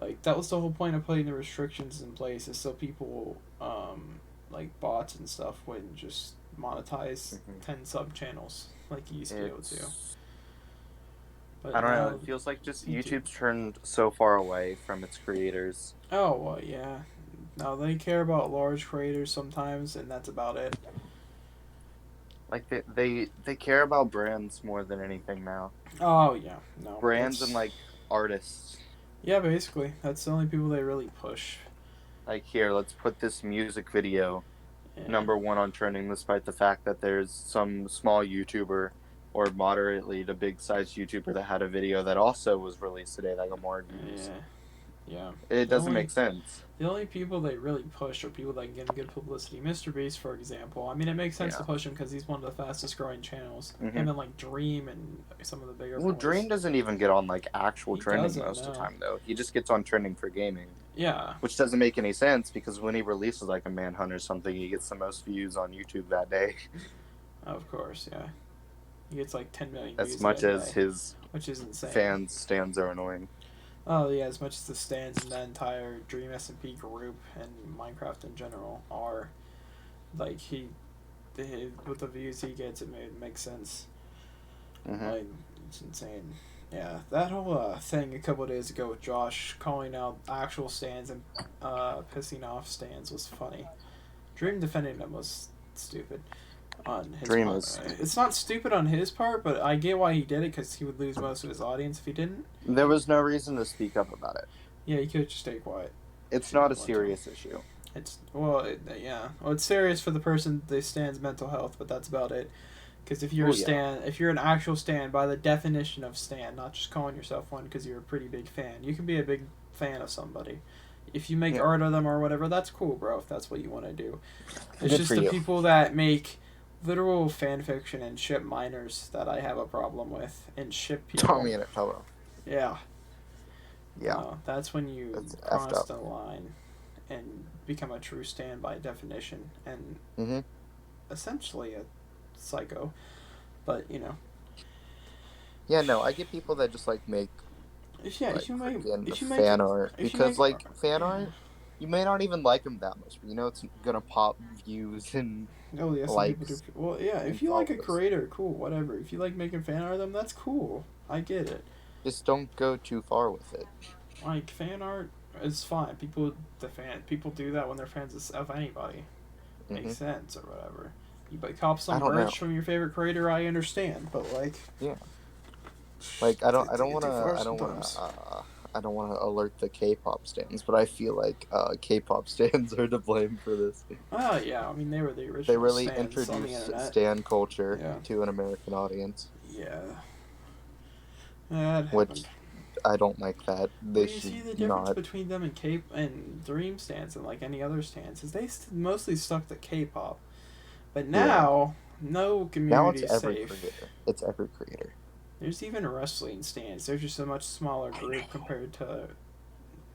Like, that was the whole point of putting the restrictions in place, is so people, like bots and stuff, wouldn't just monetize 10 sub channels like you used to be able to. But I don't know. It feels like just YouTube's turned so far away from its creators. Oh, well, yeah. Now they care about large creators sometimes, and that's about it. Like they care about brands more than anything now. Oh yeah, no. Brands and like artists. Yeah, basically, that's the only people they really push. Like, here, let's put this music video number 1 on trending, despite the fact that there's some small YouTuber or moderately to big size YouTuber that had a video that also was released today that got more views. Yeah. It doesn't make sense. The only people they really push are people that get good publicity. Mr. Beast, for example. I mean, it makes sense to push him because he's one of the fastest growing channels. Him and like Dream and some of the bigger. Well, Dream doesn't even get on like actual trending most of the time, though. He just gets on trending for gaming. Yeah. Which doesn't make any sense because when he releases like a Manhunt or something, he gets the most views on YouTube that day. Of course, yeah. He gets like 10 million views. As much as his which is insane. Fans stands are annoying. Oh yeah, as much as the stands in the entire Dream SMP group and Minecraft in general are, like with the views he gets, it makes sense. Like, it's insane. Yeah, that whole thing a couple of days ago with Josh calling out actual stands and pissing off stands was funny. Dream defending them was stupid. On his part. It's not stupid on his part, but I get why he did it, because he would lose most of his audience if he didn't. There was no reason to speak up about it. Yeah, he could just stay quiet. It's not a serious issue. It's it's serious for the person that stands mental health, but that's about it. Because if you're if you're an actual stan, by the definition of stan, not just calling yourself one because you're a pretty big fan, you can be a big fan of somebody. If you make art of them or whatever, that's cool, bro. If that's what you want to do. It's just the people that make literal fan fiction and ship minors that I have a problem with, and ship people. Tommyinnit fellow. Yeah. Yeah. That's when you cross the line and become a true stan by definition, and essentially a psycho. But Yeah, no, I get people that just like make. If you make fan art, because fan art, you may not even like them that much, but it's gonna pop views and. Oh yeah, likes. Well, yeah. If you like a creator, cool, whatever. If you like making fan art of them, that's cool. I get it. Just don't go too far with it. Like, fan art is fine. People do that when they're fans of anybody. Makes sense or whatever. You cop some merch from your favorite creator, I understand, but like. Yeah. Like I don't want to alert the K-pop stands, but I feel like K-pop stands are to blame for this. Oh yeah, I mean they were the original. They really introduced stan culture to an American audience. Yeah. Which I don't like that. You see the difference between them and Dream stands and like any other stands is they mostly stuck to K-pop, but now no community is safe. Creator. It's every creator. There's even wrestling stands. They're just a much smaller group compared to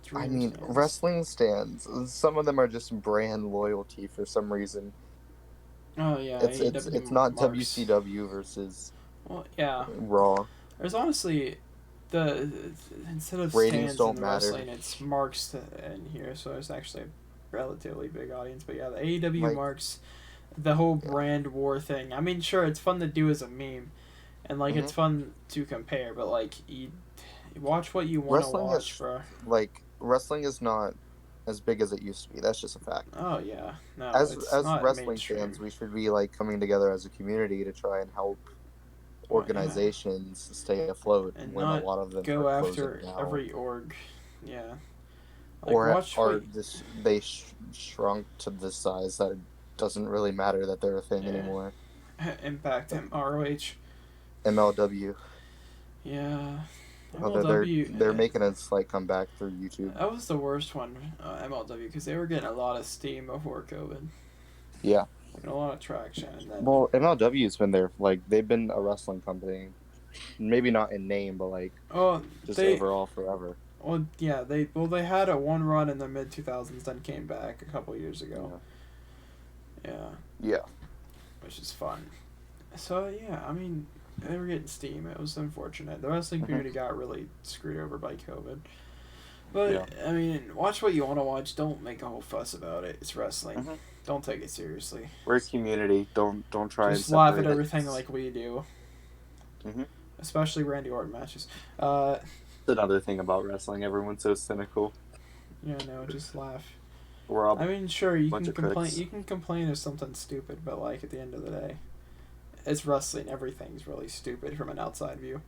stands. Wrestling stands, some of them are just brand loyalty for some reason. Oh, yeah. It's not WCW versus Raw. There's honestly, instead of ratings stands don't in matter. Wrestling, it's marks in here, so there's actually a relatively big audience. But yeah, the AEW marks, the whole brand war thing. I mean, sure, it's fun to do as a meme. And, like, it's fun to compare, but, like, you watch what you want to watch, bro. Like, wrestling is not as big as it used to be. That's just a fact. Oh, yeah. No, as wrestling fans, we should be, like, coming together as a community to try and help organizations stay afloat and when not a lot of them go after every org. Yeah. Like, they shrunk to the size that it doesn't really matter that they're a thing anymore. Impact ROH. MLW. Yeah. MLW, they're making a slight comeback through YouTube. That was the worst one, MLW, because they were getting a lot of steam before COVID. Yeah. Like, a lot of traction. And then... Well, MLW's been there. Like, they've been a wrestling company. Maybe not in name, but, like, overall forever. Well, yeah. They had a one run in the mid-2000s, then came back a couple years ago. Yeah. Yeah. Which is fun. So yeah, I mean, they were getting steam. It was unfortunate. The wrestling community got really screwed over by COVID. But Yeah. I mean, watch what you want to watch. Don't make a whole fuss about it. It's wrestling. Mm-hmm. Don't take it seriously. We're a community. Don't try and Just laugh at separate everything us. like we do, Mm-hmm. especially Randy Orton matches. That's another thing about wrestling. Everyone's so cynical. Yeah, no, just laugh. We're all I mean, sure, you bunch can of complain. critics. You can complain of something stupid, but like at the end of the day, it's wrestling. Everything's really stupid from an outside view.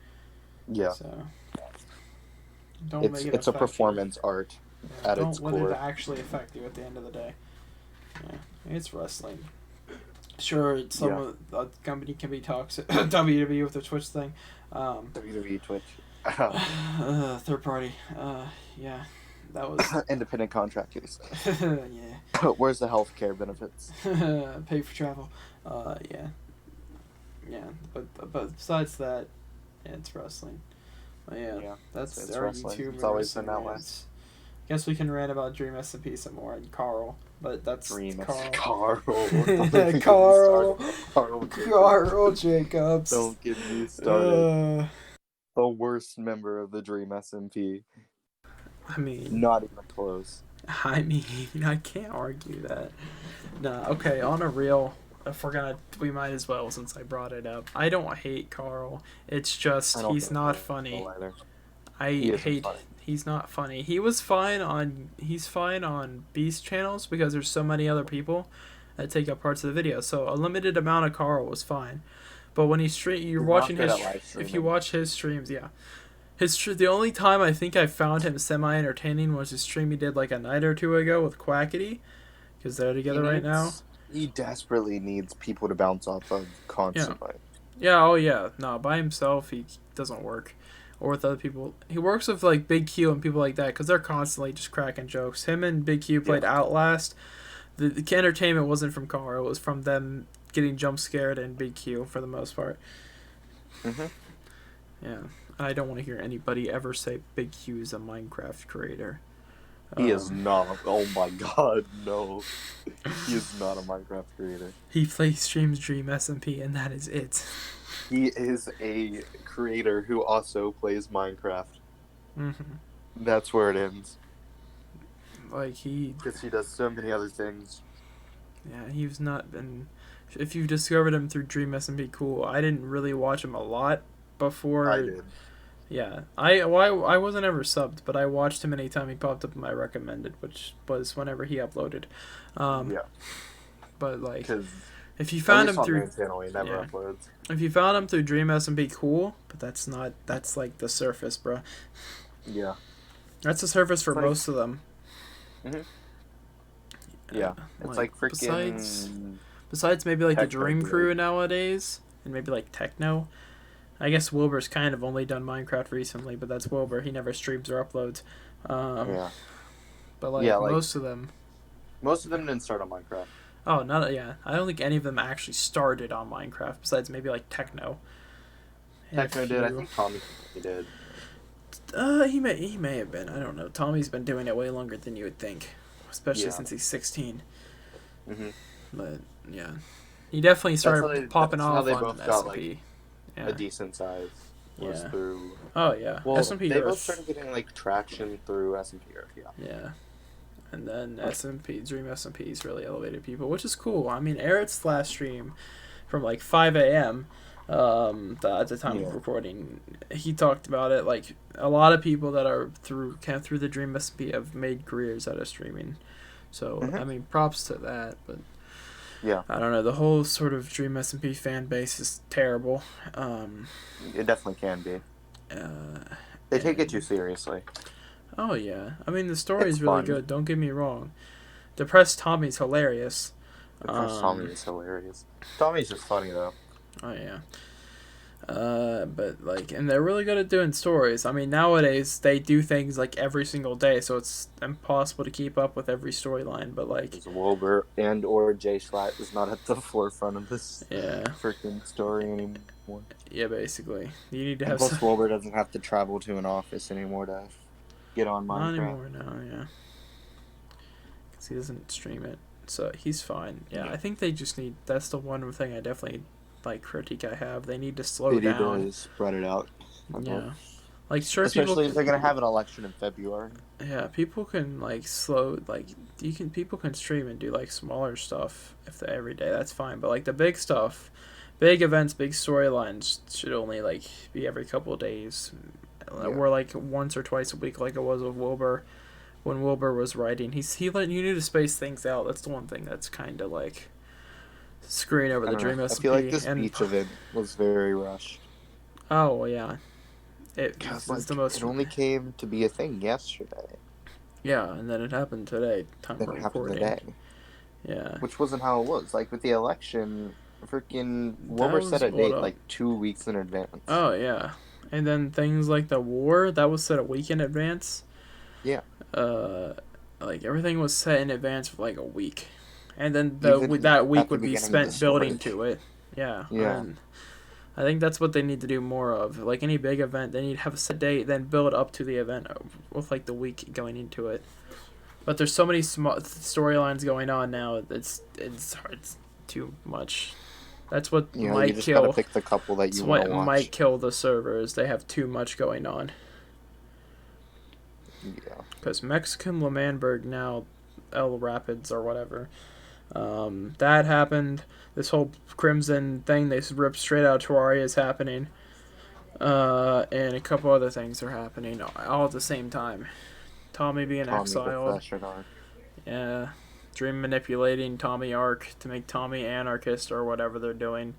Yeah. So don't make it It's a affect performance art you. Yeah, at don't its let it core. actually affect you at the end of the day. Yeah, it's wrestling. Sure, some of the company can be toxic. WWE with the Twitch thing. WWE Twitch. Third party. Yeah, that was. Independent contractors. Yeah. Where's the healthcare benefits? Pay for travel. Yeah. Yeah, but besides that, yeah, it's wrestling. But yeah, that's it's our wrestling. YouTube. It's always been that way. Rants. Guess we can rant about Dream SMP some more and Carl, but that's Carl. Carl Jacobs. Don't get me started. The worst member of the Dream SMP. I mean, not even close. I mean, I can't argue that. Nah, okay, on a real, if we're gonna, we might as well since I brought it up. I don't hate Carl. It's just he's not funny. He's not funny. He's fine on Beast channels because there's so many other people that take up parts of the video. So a limited amount of Carl was fine. But when you're watching his, if you watch his streams, yeah. The only time I think I found him semi-entertaining was his stream he did like a night or two ago with Quackity, because they're together right now. He desperately needs people to bounce off of constantly. Yeah, oh yeah. No, by himself he doesn't work. Or with other people. He works with like Big Q and people like that because they're constantly just cracking jokes. Him and Big Q played Outlast. The entertainment wasn't from Carl. It was from them getting jump scared and Big Q for the most part. Mm-hmm. Yeah. I don't want to hear anybody ever say Big Q is a Minecraft creator. He is not. Oh my god, no. He is not a Minecraft creator. He streams Dream SMP and that is it. He is a creator who also plays Minecraft. Mm-hmm. That's where it ends. Because he does so many other things. Yeah, he's not been... If you've discovered him through Dream SMP, cool. I didn't really watch him a lot before. I did. Yeah. I wasn't ever subbed, but I watched him anytime he popped up in my recommended, which was whenever he uploaded. But like... If you found him through channel, he never uploads. If you found him through Dream SMP, cool, but that's like the surface, bro. Yeah. That's the surface for most of them. Mhm. Yeah. It's like freaking besides maybe like the Dream Crew nowadays and maybe like Techno. I guess Wilbur's kind of only done Minecraft recently, but that's Wilbur. He never streams or uploads. But most of them didn't start on Minecraft. Oh, I don't think any of them actually started on Minecraft, besides maybe like Techno. Techno did. I think Tommy did. He may have been. I don't know. Tommy's been doing it way longer than you would think, especially since he's 16. Mm-hmm. But yeah, he definitely started popping off on SMP. A decent size. Through. Oh yeah. Well, SMP they both started getting like traction through SMP Earth. Yeah. And then Dream SMP's really elevated people, which is cool. I mean, Eric's last stream from like 5 a.m. At the time of recording, he talked about it. Like, a lot of people that are through the Dream SMP have made careers out of streaming. So, I mean, props to that. But, I don't know. The whole sort of Dream SMP fan base is terrible. It definitely can be. They take it too seriously. Oh, yeah. I mean, the story's really good. Don't get me wrong. Depressed Tommy's hilarious. Tommy is hilarious. Tommy's just funny, though. Oh, yeah. But, like, and they're really good at doing stories. I mean, nowadays, they do things, like, every single day, so it's impossible to keep up with every storyline, but, like... Wilbur and or Jay Schlatt is not at the forefront of this freaking story anymore. Yeah, basically. You need to have... Plus, Wilbur doesn't have to travel to an office anymore to get on Minecraft. Not anymore, no, yeah. Because he doesn't stream it, so he's fine. Yeah, I think they just need... That's the one thing I definitely like critique I have. They need to slow They need to down. really spread it out. Yeah, like sure people. Especially if they're gonna have an election in February. Yeah, people can like slow like people can stream and do like smaller stuff if they every day. That's fine, but like the big stuff, big events, big storylines should only like be every couple of days. Yeah. Or like once or twice a week, like it was with Wilbur. When Wilbur was writing, you need to space things out. That's the one thing that's kind of like screwing over the Dream I SMP. feel like this And beach event was very rushed. oh yeah, Because it's the most. it only came to be a thing yesterday. Yeah, and then it happened today. Time Then of it happened recording. today. Yeah. Which wasn't how it was. Like with the election, freaking That Wilbur was set a built date up. like 2 weeks in advance. Oh yeah, and then things like the war that was set a week in advance. Yeah. Like everything was set in advance for like a week, and then Even that week at the would be beginning of the spent building story. to it. Yeah. Yeah. And I think that's what they need to do more of. Like any big event, they need to have a set date, then build up to the event with like the week going into it. But there's so many small storylines going on now. It's too much. That's what You know, you might just gotta kill. pick the couple that That's you want what to watch. might kill the servers. They have too much going on. Yeah. Because Mexican Lemanberg now, El Rapids or whatever, that happened. This whole Crimson thing they ripped straight out of Terraria is happening. And a couple other things are happening all at the same time. Tommy being exiled. Yeah. Dream manipulating Tommy Arc to make Tommy anarchist or whatever they're doing.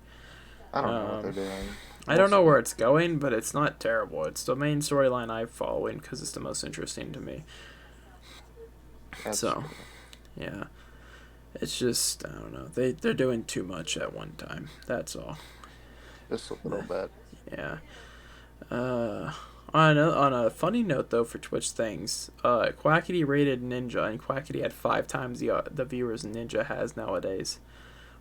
I don't know what they're doing. I don't know where it's going, but it's not terrible. It's the main storyline I'm following because it's the most interesting to me. That's so, true. yeah. It's just, I don't know. They're doing too much at one time. That's all. Just a little bit. Yeah. On a funny note, though, for Twitch things, Quackity rated Ninja, and Quackity had 5 times the viewers Ninja has nowadays,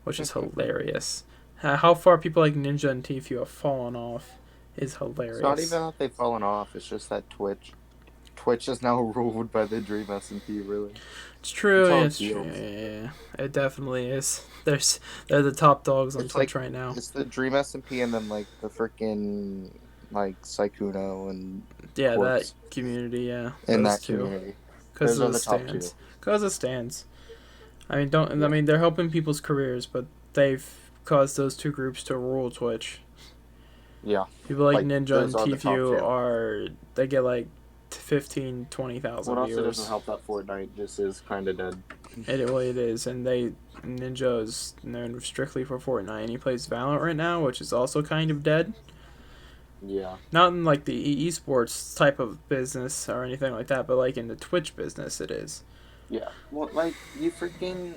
which is hilarious. How far people like Ninja and Tfue have fallen off is hilarious. It's not even that they've fallen off. It's just that Twitch is now ruled by the Dream SMP, really. It's true. It's true. Yeah, it definitely is. They're the top dogs on Twitch right now. It's the Dream SMP and then like the freaking like Saikuno and yeah, Quartz. that community. Yeah, in that community. Because of the stands. Because of stands. I mean, I mean, they're helping people's careers, but they've caused those two groups to rule Twitch. Yeah. People like Ninja and Tfue they get like 15,000, 20,000 What viewers. also doesn't help that Fortnite just is kind of dead. It is, and Ninja is known strictly for Fortnite, and he plays Valorant right now, which is also kind of dead. Yeah. Not in like the esports type of business or anything like that, but like in the Twitch business, it is. Yeah. Well, like you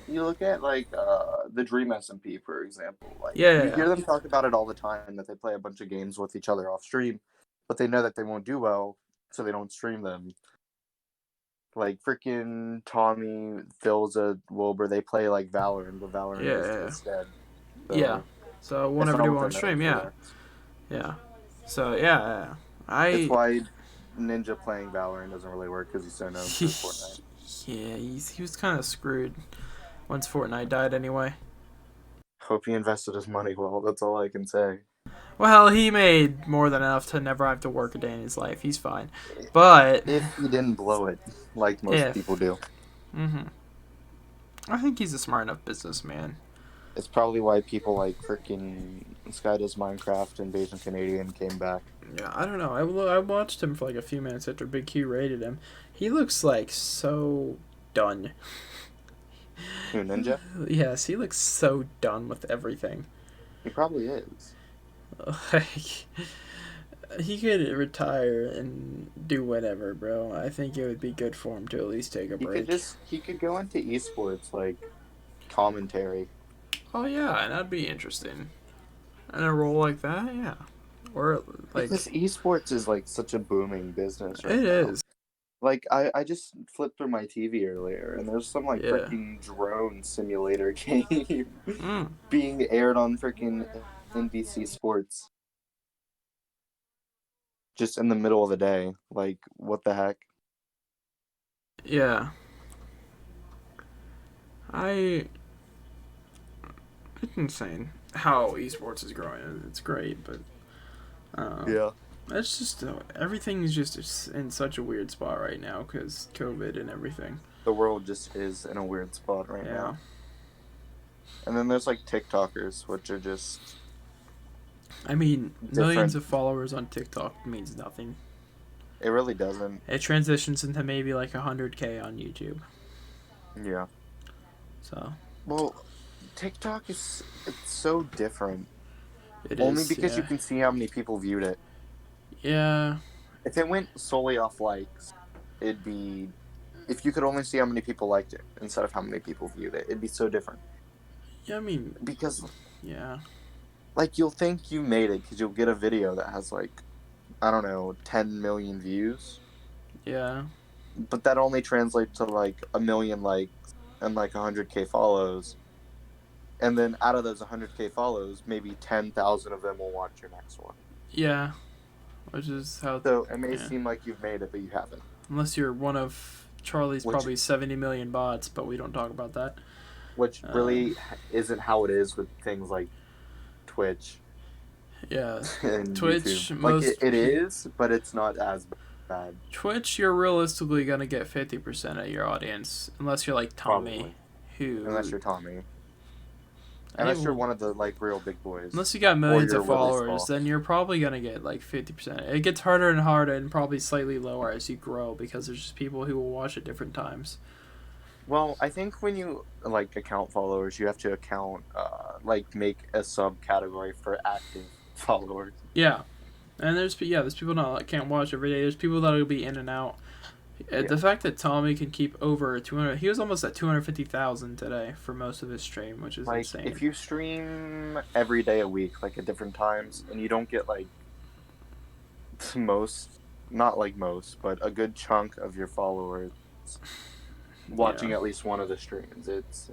look at like the Dream SMP, for example. Like you hear them talk about it all the time that they play a bunch of games with each other off stream, but they know that they won't do well, so they don't stream them. Like freaking Tommy, Philza, Wilbur, they play like Valorant, but Valorant is dead. So so won't ever do on stream. Yeah. So yeah, That's why Ninja playing Valorant doesn't really work because he's so known for Fortnite. Yeah, he was kind of screwed once Fortnite died anyway. Hope he invested his money well. That's all I can say. Well, he made more than enough to never have to work a day in his life. He's fine. But if he didn't blow it, like most people do. I think he's a smart enough businessman. It's probably why people like freaking Sky Does Minecraft and Beijing Canadian came back. Yeah, I don't know. I watched him for like a few minutes after Big Q rated him. He looks like so done. Who, Ninja? Yes, he looks so done with everything. He probably is. Like, he could retire and do whatever, bro. I think it would be good for him to at least take a break. He could go into esports, like, commentary. Oh, yeah, and that'd be interesting. And a role like that, yeah. Or, like... Because esports is, like, such a booming business right now. It is. Like, I just flipped through my TV earlier, and there's some, like, freaking drone simulator game being aired on freaking NBC Sports. Just in the middle of the day. Like, what the heck? Yeah. It's insane. how esports is growing. It's great, but Yeah. it's just everything's just in such a weird spot right now because COVID and everything. The world just is in a weird spot right Yeah. now. And then there's like TikTokers, which are just I mean, different. millions of followers on TikTok means nothing. It really doesn't. It transitions into maybe like 100K on YouTube. Yeah. So. Well, TikTok it's so different. It Only is, because yeah. you can see how many people viewed it. Yeah. If it went solely off likes, it'd be... If you could only see how many people liked it instead of how many people viewed it, it'd be so different. Yeah, I mean... Because... Yeah. Like, you'll think you made it because you'll get a video that has, like, I don't know, 10 million views. Yeah. But that only translates to, like, 1 million likes and, like, 100K follows. And then out of those 100K follows, maybe 10,000 of them will watch your next one. Yeah. Which is how... So it may seem like you've made it, but you haven't. Unless you're one of Charlie's probably 70 million bots, but we don't talk about that. Which really isn't how it is with things like Twitch. Yeah. And Twitch, YouTube. Like, it is, but it's not as bad. Twitch, you're realistically going to get 50% of your audience, unless you're like Tommy. Unless you're Tommy. Unless you're one of the, like, real big boys. Unless you got millions of followers, really then you're probably going to get, like, 50%. It gets harder and harder and probably slightly lower as you grow because there's just people who will watch at different times. Well, I think when you, like, account followers, you have to account, like, make a subcategory for active followers. Yeah. And there's people that can't watch every day. There's people that will be in and out. Yeah. The fact that Tommy can keep over 200, he was almost at 250,000 today for most of his stream, which is like, insane. If you stream every day a week, like at different times, and you don't get like not like most, but a good chunk of your followers watching at least one of the streams, it's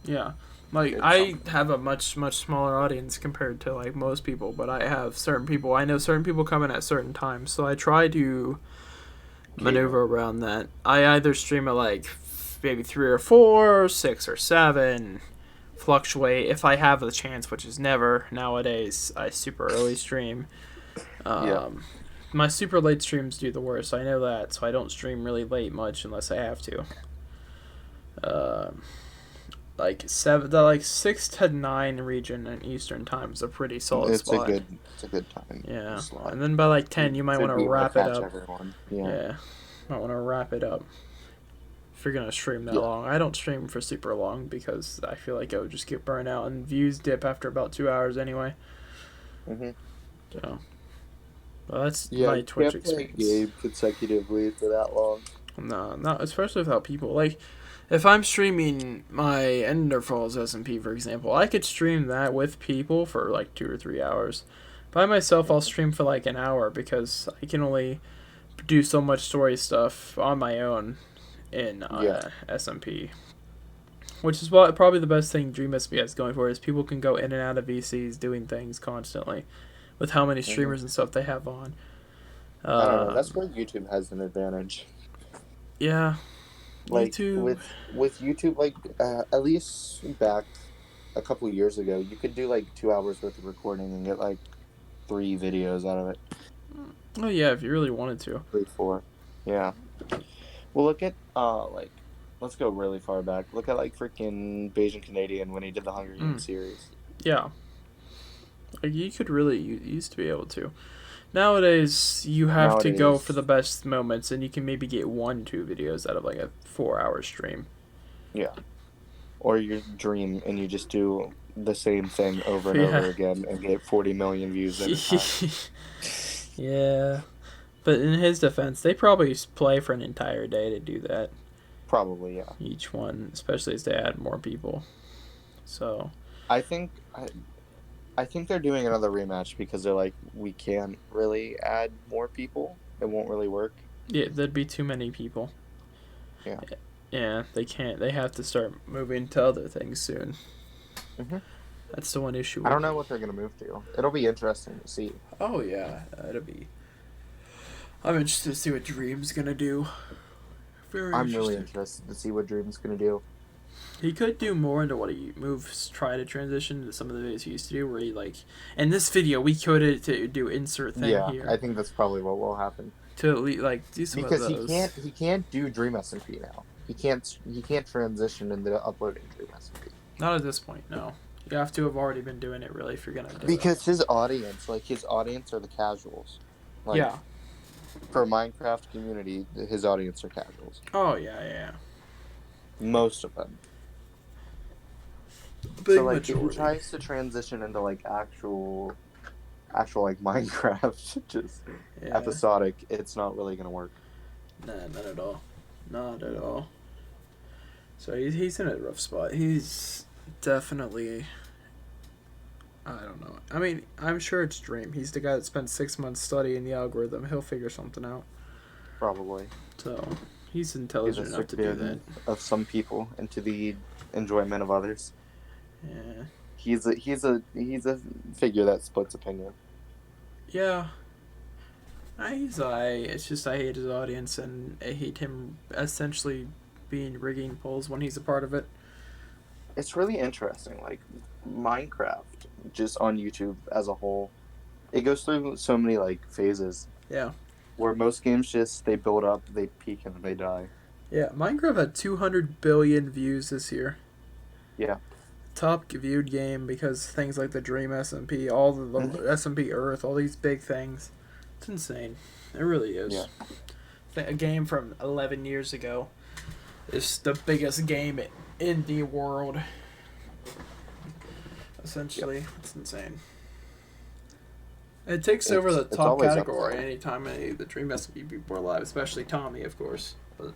yeah. Like, I have a much smaller audience compared to, like, most people, but I have certain people. I know certain people come in at certain times, so I try to maneuver around that. I either stream at, like, maybe 3 or 4, 6 or 7, fluctuate. If I have the chance, which is never nowadays, I super early stream. My super late streams do the worst. I know that, so I don't stream really late much unless I have to. Like 6 to 9 region and Eastern time is a pretty solid spot. It's a good time. Yeah, slot. And then by like 10, you might want to wrap it up. Yeah, might want to wrap it up. If you're gonna stream that long, I don't stream for super long because I feel like I would just get burnt out and views dip after about 2 hours anyway. So, well, that's my Twitch experience. Game consecutively for that long. No, not especially without people. Like, if I'm streaming my Enderfalls SMP, for example, I could stream that with people for like 2 or 3 hours. By myself, I'll stream for like an hour because I can only do so much story stuff on my own in SMP. Which is what probably the best thing Dream SP has going for is people can go in and out of VCs doing things constantly with how many streamers and stuff they have on. I don't know. That's where YouTube has an advantage. Yeah. Like, YouTube. with YouTube, like, at least back a couple of years ago, you could do, like, 2 hours worth of recording and get, like, 3 videos out of it. Oh, yeah, if you really wanted to. 3, 4. Yeah. Well, look at, like, let's go really far back. Look at, like, freaking Bayesian Canadian when he did the Hunger Games series. Yeah. Like, you used to be able to. Nowadays, you have to go for the best moments, and you can maybe get 1-2 videos out of, like, a 4-hour stream. Yeah. Or you dream, and you just do the same thing over and over again, and get 40 million views in a time. Yeah. But in his defense, they probably play for an entire day to do that. Probably, yeah. Each one, especially as they add more people. So. I think they're doing another rematch because they're like, we can't really add more people. It won't really work. Yeah, there'd be too many people. Yeah. Yeah, they can't. They have to start moving to other things soon. That's the one issue. I don't know what they're going to move to. It'll be interesting to see. Oh, yeah. It'll be. I'm interested to see what Dream's going to do. I'm really interested to see what Dream's going to do. He could do more into what he try to transition to some of the videos he used to do, where he like, in this video we coded to do insert thing here. I think that's probably what will happen. To like do some because of those. he can't do Dream SMP now. He can't transition into uploading Dream SMP. Not at this point, no. You have to have already been doing it really if you're gonna do it. Because his audience are the casuals. Like, yeah. For Minecraft community, his audience are casuals. Oh yeah. Most of them. Big so like majority. if he tries to transition into like actual like Minecraft, just episodic, it's not really gonna work. Nah, not at all. Not at all. So he's in a rough spot. He's definitely, I don't know. I mean, I'm sure it's Dream. He's the guy that spent 6 months studying the algorithm. He'll figure something out. Probably. So he's intelligent enough to do that. Of some people and to the enjoyment of others. Yeah. He's a figure that splits opinion. Yeah. It's just I hate his audience and I hate him essentially rigging polls when he's a part of it. It's really interesting, like Minecraft, just on YouTube as a whole, it goes through so many like phases. Yeah. Where most games they build up, they peak, and they die. Yeah, Minecraft had 200 billion views this year. Yeah. Top viewed game because things like the Dream SMP, all the SMP Earth, all these big things. It's insane. It really is. Yeah. A game from 11 years ago is the biggest game in the world. Essentially, It's insane. It takes over the top category anytime the Dream SMP people are live, especially Tommy, of course. But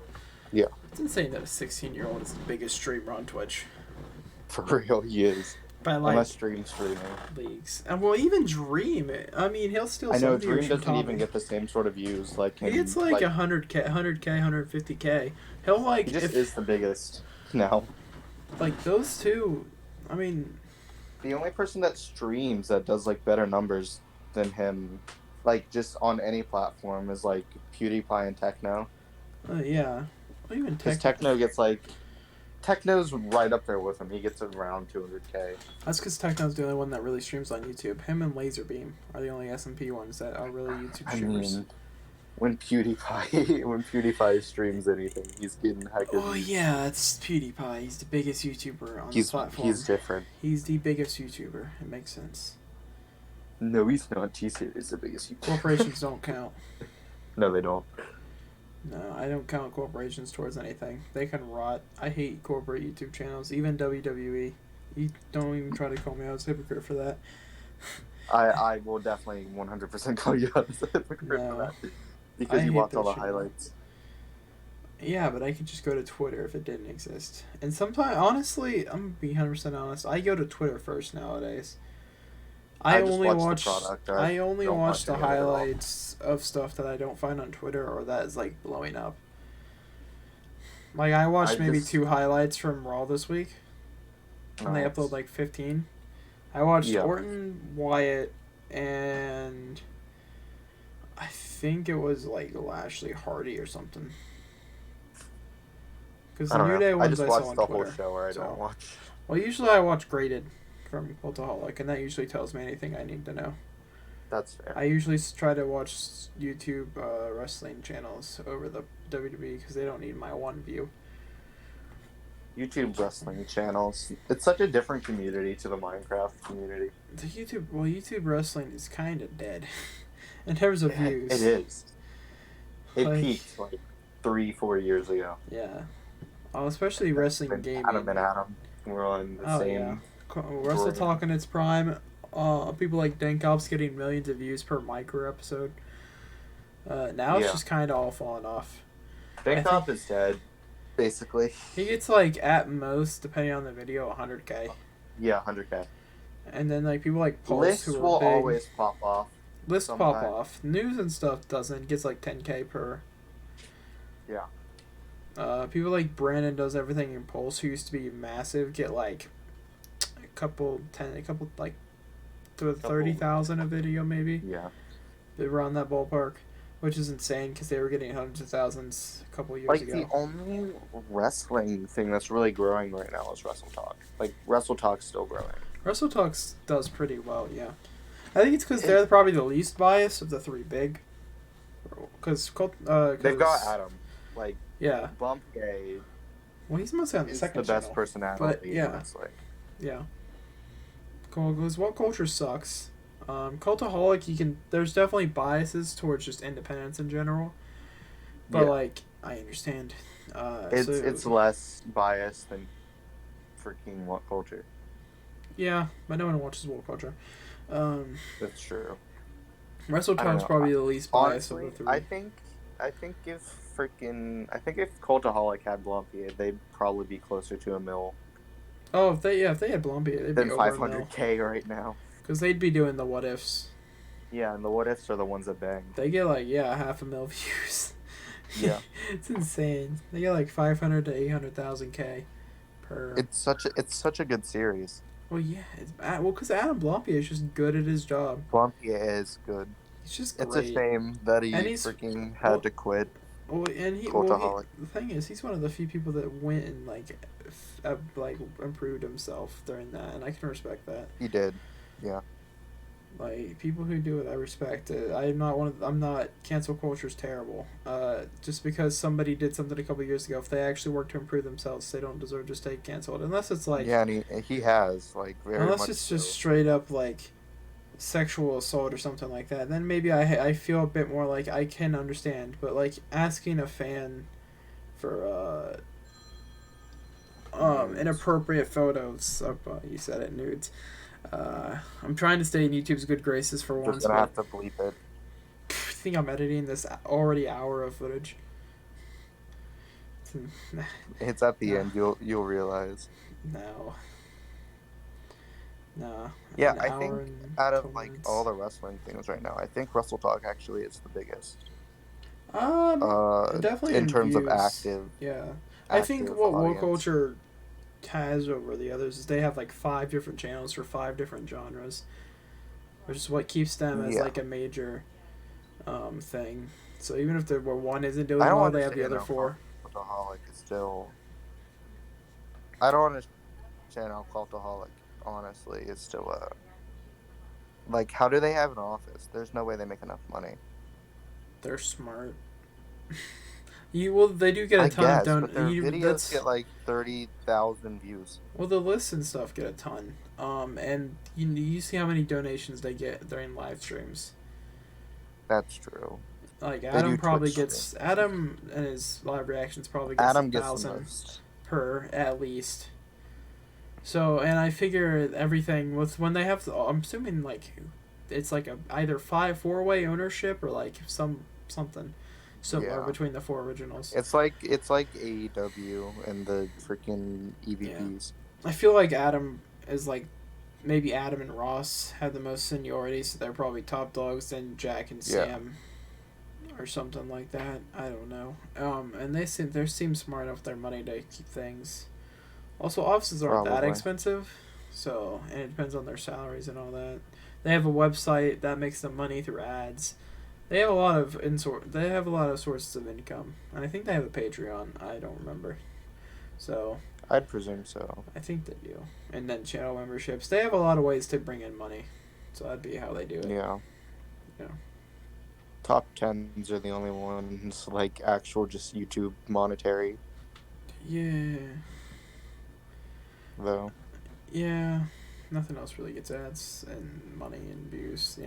yeah. It's insane that a 16-year-old is the biggest streamer on Twitch. For real, he is. By like unless Dream's streaming. Leagues. And well, even Dream, I mean, he'll still. I know Dream doesn't even get the same sort of views like him. It's like 100K, 150K. He'll like. He just is the biggest now. Like those two, I mean. The only person that streams that does like better numbers than him, like just on any platform, is like PewDiePie and Techno. Yeah. Well, even Techno gets like. Techno's right up there with him. He gets around 200K. That's because Techno's the only one that really streams on YouTube. Him and Laserbeam are the only SMP ones that are really YouTube streamers. I mean, when PewDiePie streams anything, he's getting heck of. Oh yeah, it's PewDiePie. He's the biggest YouTuber on the platform. He's different. He's the biggest YouTuber. It makes sense. No, he's not. T-Series is the biggest YouTuber. Corporations don't count. No, they don't. No, I don't count corporations towards anything. They can rot. I hate corporate YouTube channels, even WWE. You don't even try to call me out as a hypocrite for that. I will definitely 100% call you out as a hypocrite for that. Because you watch all the highlights. Yeah, but I could just go to Twitter if it didn't exist. And sometimes, honestly, I'm going to be 100% honest, I go to Twitter first nowadays. I only watch the highlights of stuff that I don't find on Twitter or that is like blowing up. Like I watched maybe 2 highlights from Raw this week, and they upload like 15. I watched Orton, Wyatt, and I think it was like Lashley Hardy or something. Because the New Day ones I saw on Twitter. I just watched the whole show, or I don't watch. Well, usually I watch Graded from Cultaholic, and that usually tells me anything I need to know. That's fair. I usually try to watch YouTube wrestling channels over the WWE because they don't need my one view. YouTube wrestling channels. It's such a different community to the Minecraft community. YouTube wrestling is kind of dead in terms of views. It is. It peaked like 3-4 years ago. Yeah. Oh, especially wrestling gaming. Adam. We're on the same. Yeah. Wrestle Talk in its prime. People like Denkops getting millions of views per micro episode. Now it's just kind of all falling off. Denkop is dead, basically. He gets like at most, depending on the video, 100K. Yeah, 100K. And then like people like Pulse lists who are will big. always pop off. Lists pop off. News and stuff doesn't. It gets like 10K per. Yeah. People like Brandon does everything in Pulse, who used to be massive, get like a couple like to 30,000 a video maybe. Yeah. Around that ballpark. which is insane because they were getting hundreds of thousands a couple years Like, ago. the only wrestling thing that's really growing right now is Wrestle Talk. Like, Wrestle Talk's still growing. Wrestle Talks does pretty well, yeah. I think it's because they're probably the least biased of the three big. Because they've got Adam. Like, yeah, Bumpgay well, he's mostly on the is second the best channel, personality yeah. in wrestling. Yeah. Cool. Because What Culture sucks. Cultaholic, there's definitely biases towards just independence in general, but like I understand. It's less biased than freaking What Culture. Yeah, but no one watches What Culture. That's true. Wrestle Talk's probably the least biased of the three. I think if Cultaholic had Blumpier, they'd probably be closer to $1 million. Oh, if they had Blumpier, they'd be over $500K right now. Because they'd be doing the what ifs. Yeah, and the what ifs are the ones that bang. They get like 500,000 views. Yeah, it's insane. They get like 500 to 800,000 K per. It's such a good series. Well, yeah, because Adam Blumpier is just good at his job. Blumpier is good. He's just great. It's a shame that he freaking had to quit. Well, and the thing is, he's one of the few people that went and like improved himself during that, and I can respect that. He did, yeah. Like, people who do it, I respect it. I'm not cancel culture's terrible. Just because somebody did something a couple years ago, if they actually work to improve themselves, they don't deserve to stay canceled. Unless it's like... Yeah, and he has, like, very much unless it's just straight up, like, sexual assault or something like that, then maybe I feel a bit more like I can understand. But, like, asking a fan for, inappropriate photos of, you said it, nudes... I'm trying to stay in YouTube's good graces for once. You're gonna have to bleep it. I think I'm editing this already hour of footage. It's at the end. You'll realize. No. Nah. Yeah, I think out of like all the wrestling things right now, I think Wrestle Talk actually is the biggest. Definitely in terms views. Of active. Yeah, I think what Culture has over the others is they have like 5 different channels for 5 different genres, which is what keeps them as like a major thing. So even if one isn't doing well, they have the other 4. Cultaholic is still. I don't understand how Cultaholic, honestly, is still like, how do they have an office? There's no way they make enough money. They're smart. They do get a ton of donations. Their videos get like 30,000 views. Well, the lists and stuff get a ton. And you see how many donations they get during live streams. That's true. Like Adam probably gets Adam and his live reactions probably gets 1,000 per at least. So, and I figure everything with when they have I'm assuming like it's like either 4-way ownership or like something. Similar between the 4 originals. It's like AEW and the freaking EVPs. Yeah. I feel like Adam is like maybe Adam and Ross have the most seniority, so they're probably top dogs. Then Jack and Sam, or something like that. I don't know. And they seem smart enough with their money to keep things. Also, offices aren't that expensive, so and it depends on their salaries and all that. They have a website that makes them money through ads. They have a lot of sources of income, and I think they have a Patreon. I don't remember, so I'd presume so. I think they do, and then channel memberships. They have a lot of ways to bring in money, so that'd be how they do it. Yeah. Top 10s are the only ones like actual just YouTube monetary. Yeah. Though. Yeah. Nothing else really gets ads and money and views,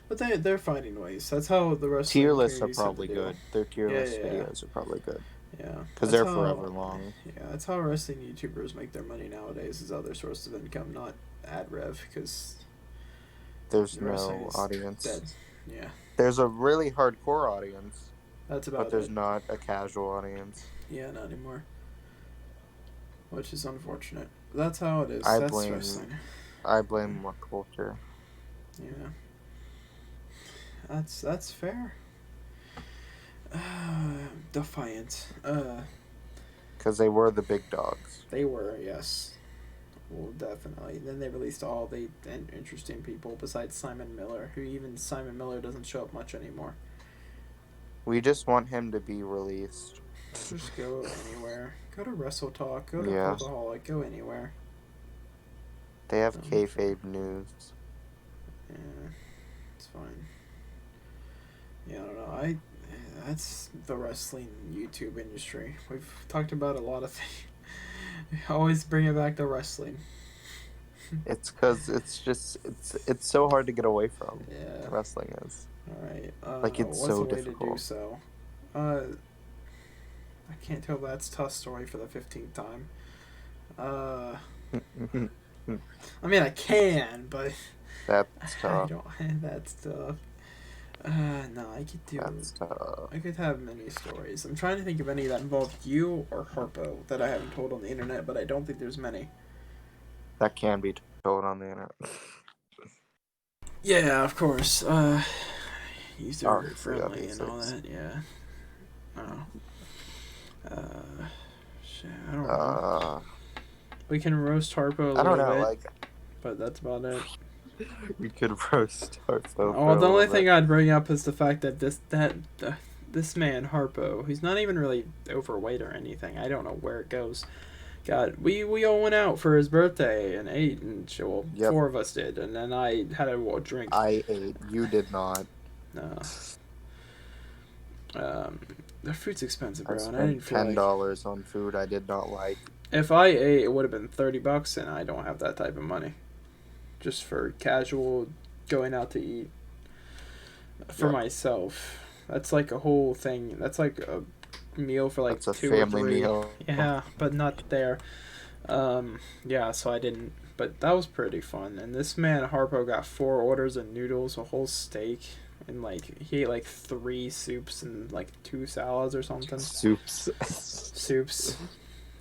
but they're finding ways. That's how the rest tier lists are probably good. Their tier list videos are probably good. Yeah, because they're forever long. Yeah, that's how wrestling YouTubers make their money nowadays. Is other sources of income, not ad rev, because there's no audience. Dead. Yeah, there's a really hardcore audience. That's about it. But there's not a casual audience. Yeah, not anymore. Which is unfortunate. That's how it is. I blame What Culture. Yeah. That's fair. Defiant. Because they were the big dogs. They were, yes. Well, definitely. Then they released all the interesting people besides Simon Miller, who even Simon Miller doesn't show up much anymore. We just want him to be released. Just go anywhere. Go to Wrestle Talk. Go to Yeah. Cultaholic. Go anywhere. They have kayfabe news. Yeah, it's fine. Yeah, I don't know. That's the wrestling YouTube industry. We've talked about a lot of things. Always bring it back to wrestling. It's because it's so hard to get away from. Yeah. Wrestling is. All right. Like, it's what's so the way difficult. to do so? I can't tell that's tough story for the 15th time. I mean, I can, but That's tough. I don't. That's tough. No, I could do. That's tough. I could have many stories. I'm trying to think of any that involve you or Harpo that I haven't told on the internet, but I don't think there's many. That can be told on the internet. Yeah, of course. User Obviously, friendly and all that. Yeah. Oh. Shit, I don't know. We can roast Harpo a little bit, but that's about it. We could roast Harpo. Oh, the only thing I'd bring up is the fact that this man Harpo, he's not even really overweight or anything. I don't know where it goes. God, we all went out for his birthday and ate, and well, Yep. 4 of us did, and then I had a drink. I ate. You did not. No. The food's expensive, bro, I and I didn't spent feel $10 on food I did not like. If I ate, it would have been $30, and I don't have that type of money. Just for casual going out to eat for myself. That's like a whole thing. That's like a meal for like That's a 2 or 3. family meal. Yeah, but not there. Yeah, so I didn't. But that was pretty fun. And this man Harpo got 4 orders of noodles, a whole steak, and like he ate like 3 soups and like 2 salads or something. Soups.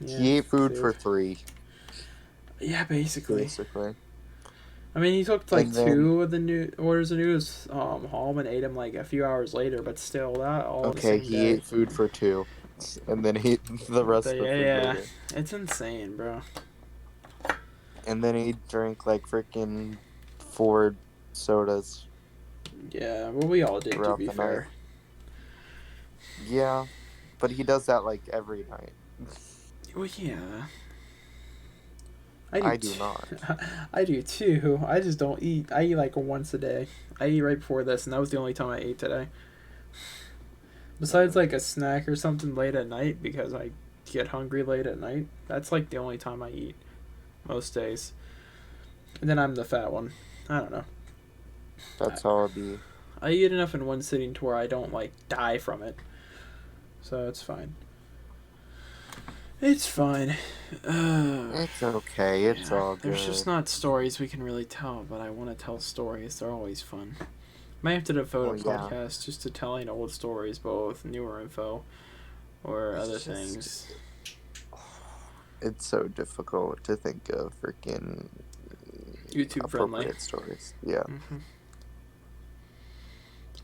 Yeah, he ate food for 3. Yeah, basically. I mean, he took like 2 of the orders of noodles home and ate them like a few hours later, but still, that all the same he day. ate food for 2, and then he ate the rest of the food later. It's insane, bro. And then he drank like freaking 4 sodas. Yeah, well, we all did, to be fair. Yeah, but he does that like every night. Well, yeah. I do not. I do too. I just don't eat. I eat like once a day. I eat right before this, and that was the only time I ate today. Besides like a snack or something late at night, because I get hungry late at night. That's like the only time I eat most days. And then I'm the fat one. I don't know. That's how it be. I eat enough in one sitting to where I don't like die from it. So it's fine. It's fine. It's okay. It's all good. There's just not stories we can really tell, but I want to tell stories. They're always fun. Might have to devote a podcast just to telling old stories, both newer info or other things. It's so difficult to think of freaking YouTube friendly stories. Yeah.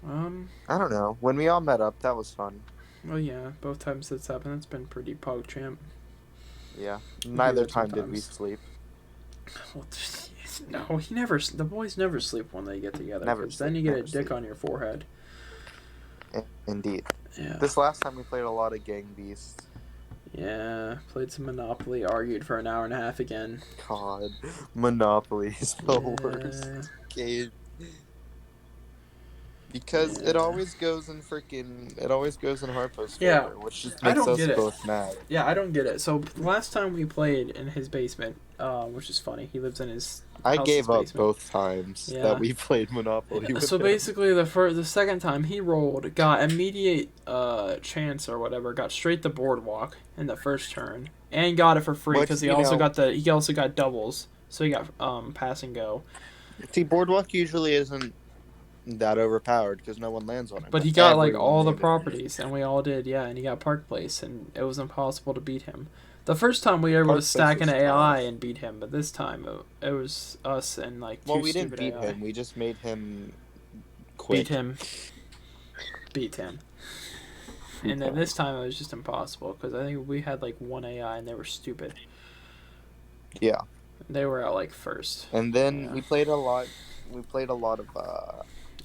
I don't know. When we all met up, that was fun. Well, yeah, both times that's happened, it's been pretty PogChamp. Yeah. Neither time did we sleep. Well, no, the boys never sleep when they get together. Then you get a dick on your forehead. Indeed. Yeah. This last time we played a lot of Gang Beasts. Yeah, played some Monopoly, argued for an hour and a half again. God, Monopoly is the worst game. Because it always goes in Harpo's favor, which just makes us both mad. Yeah, I don't get it. So last time we played in his basement, which is funny, he lives in his I gave up both times that we played Monopoly with him. Basically, the second time he rolled, got immediate chance or whatever, got straight the boardwalk in the first turn, and got it for free because he also got doubles, so he got pass and go. See, boardwalk usually isn't that overpowered because no one lands on it. But he got like all the properties, and we all did, and he got Park Place, and it was impossible to beat him. The first time we were able to stack an AI and beat him, but this time it was us and like two we didn't beat AI. him. We just made him quit. Beat him. And then this time it was just impossible because I think we had like 1 AI and they were stupid. Yeah. They were out like first. And then we played a lot. We played a lot of.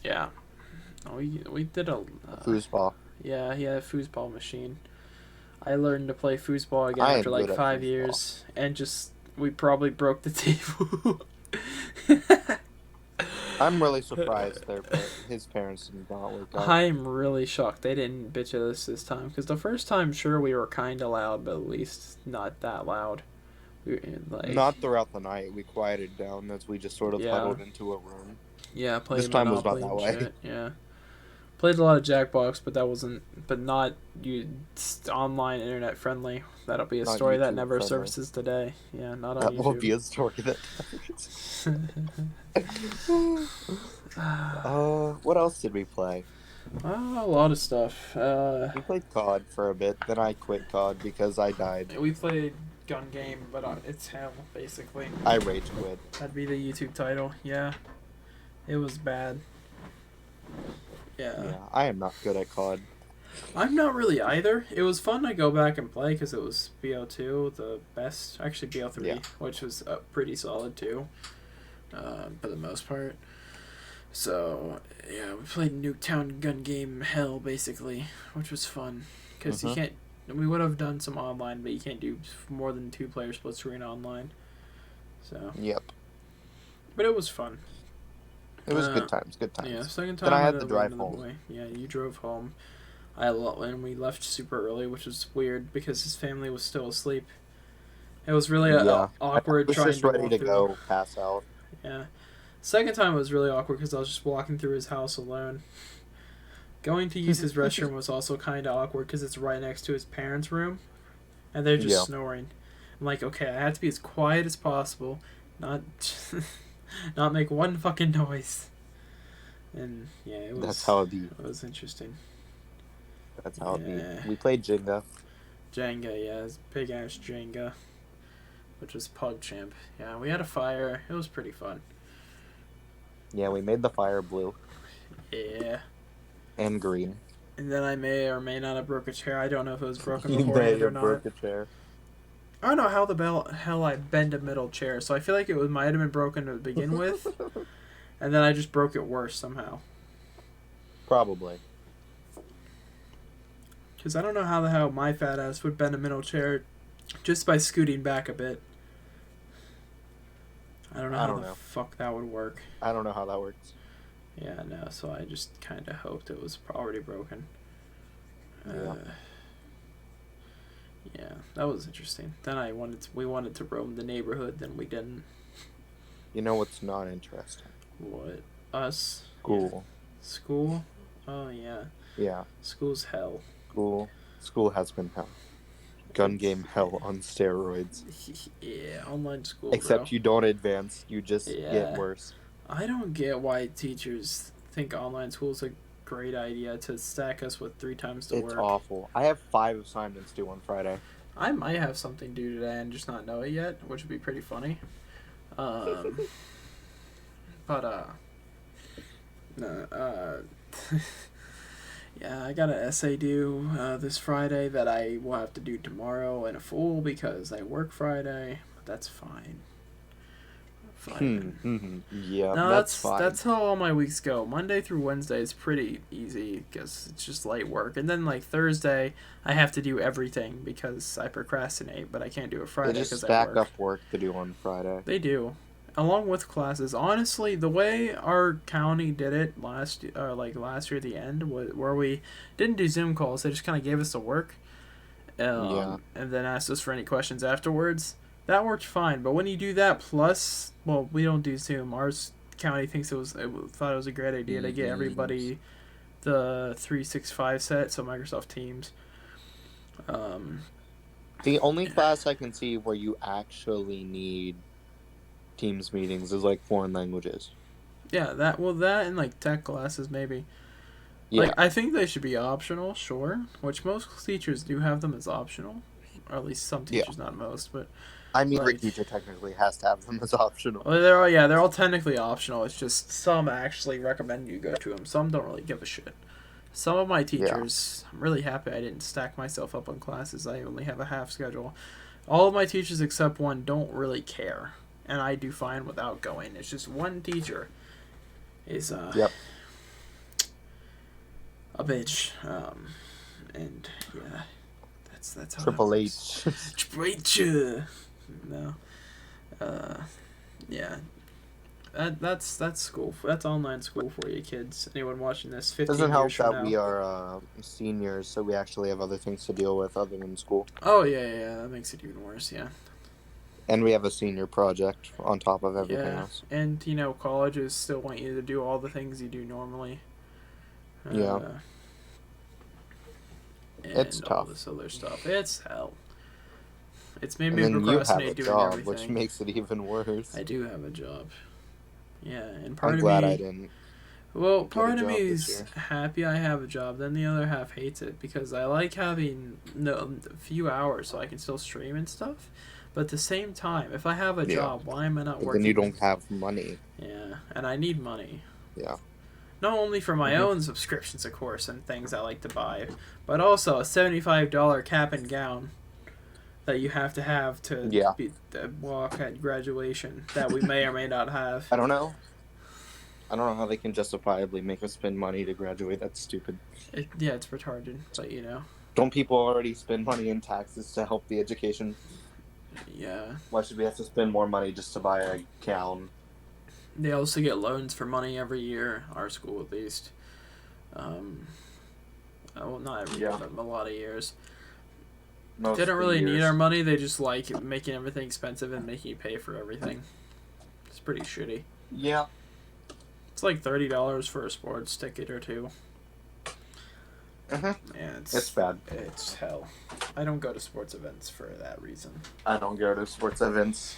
Yeah. We did a foosball. Yeah, he had a foosball machine. I learned to play foosball again I after am like good at 5 years, and just we probably broke the table. I'm really surprised his parents did not work out. I'm really shocked they didn't bitch at us this time, because the first time, sure, we were kind of loud, but at least not that loud. We Not throughout the night. We quieted down as we just sort of yeah, huddled into a room. yeah, This playing time was not Monopoly that and way. shit. Yeah, played a lot of Jackbox, but that wasn't, but not you online internet friendly. That'll be a Not story that YouTube never friendly. surfaces today. Yeah, not on That will be YouTube. a story that. What else did we play? A lot of stuff. We played COD for a bit, then I quit COD because I died. We played Gun Game, but it's hell, basically. I rage quit. That'd be the YouTube title. Yeah, it was bad. Yeah. Yeah, I am not good at COD. I'm not really either. It was fun to go back and play because it was BO2, the best. Actually, BO3, Yeah. which was pretty solid too, for the most part. So, yeah, we played Nuketown Gun Game Hell, basically, which was fun. Because you can't... We would have done some online, but you can't do more than 2-player split screen online. So... Yep. But it was fun. It was good times, good times. Yeah, second time then I had to drive home. Boy. Yeah, you drove home. And we left super early, which was weird because his family was still asleep. It was really awkward I was trying just to ready walk to through. go pass out. Yeah. Second time was really awkward because I was just walking through his house alone. Going to use his restroom was also kind of awkward because it's right next to his parents' room, and they're just snoring. I'm like, okay, I have to be as quiet as possible, not not make one fucking noise. And yeah, it was. That's how it be. It was interesting. That's how it be. We played Jenga. Jenga, yeah, big ass Jenga, which was PogChamp. Yeah, we had a fire. It was pretty fun. Yeah, we made the fire blue. Yeah. And green. And then I may or may not have broke a chair. I don't know if it was broken You beforehand or not. broke a chair. I don't know how the hell I bend a middle chair, so I feel like might have been broken to begin with, and then I just broke it worse somehow. Probably. Because I don't know how the hell my fat ass would bend a middle chair just by scooting back a bit. I don't know how the fuck that would work. I don't know how that works. Yeah, no, so I just kind of hoped it was already broken. Yeah. Yeah, that was interesting. Then we wanted to roam the neighborhood, then we didn't. You know what's not interesting? What? Us? School. Yeah. School? Oh, yeah. Yeah. School's hell. School has been hell. Gun game hell on steroids. Yeah, online school. Except you don't advance, you just get worse. I don't get why teachers think online school is a great idea to stack us with 3 times the work. It's awful. I have 5 assignments due on Friday. I might have something due today and just not know it yet, which would be pretty funny. Yeah, I got an essay due this Friday that I will have to do tomorrow in a full because I work Friday, but that's fine. Yeah, no, that's fine. That's how all my weeks go. Monday through Wednesday is pretty easy because it's just light work, and then like Thursday I have to do everything because I procrastinate, but I can't do it Friday because They just stack up work to do on Friday. They do, along with classes. Honestly, the way our county did it last year at the end, where we didn't do Zoom calls, they just kind of gave us the work, and then asked us for any questions afterwards. That worked fine, but when you do that plus, well, we don't do Zoom. Our county thought it was a great idea to get everybody the 365 set, so Microsoft Teams. The only class I can see where you actually need Teams meetings is like foreign languages. Yeah, that and like tech classes maybe. Yeah. Like I think they should be optional, sure, which most teachers do have them as optional, or at least some teachers, not most, but. I mean, every teacher technically has to have them as optional. Well, they're all technically optional. It's just some actually recommend you go to them. Some don't really give a shit. Some of my teachers, I'm really happy I didn't stack myself up on classes. I only have a half schedule. All of my teachers except one don't really care, and I do fine without going. It's just one teacher is a bitch. And yeah, that's how Triple that H. works. Triple H. No. Yeah. That's school. That's online school for you kids. Anyone watching this 15 Doesn't years help from that now. we are seniors, so we actually have other things to deal with other than school. Oh yeah. That makes it even worse. Yeah. And we have a senior project on top of everything Yeah, else. and colleges still want you to do all the things you do normally. Yeah. And It's all tough. this other stuff. It's hell. It's made And me then you have procrastinate a doing job, everything. which makes it even worse. I do have a job. Yeah, and part I'm of glad me. I didn't. Well, Get a part of job me this is year. happy I have a job. Then the other half hates it because I like having a few hours so I can still stream and stuff. But at the same time, if I have a Yeah. job, why am I not But working? then you don't have money. Yeah, and I need money. Yeah. Not only for my own subscriptions, of course, and things I like to buy, but also a $75 cap and gown that you have to Yeah. walk at graduation that we may or may not have. I don't know how they can justifiably make us spend money to graduate. That's stupid. Yeah, it's retarded, but Don't people already spend money in taxes to help the education? Yeah. Why should we have to spend more money just to buy a gown? They also get loans for money every year, our school at least. Well, not every year, but a lot of years. Most They don't really years. need our money, they just like making everything expensive and making you pay for everything. It's pretty shitty. Yeah. It's like $30 for a sports ticket or two. Yeah, it's bad. It's hell. I don't go to sports events for that reason. I don't go to sports events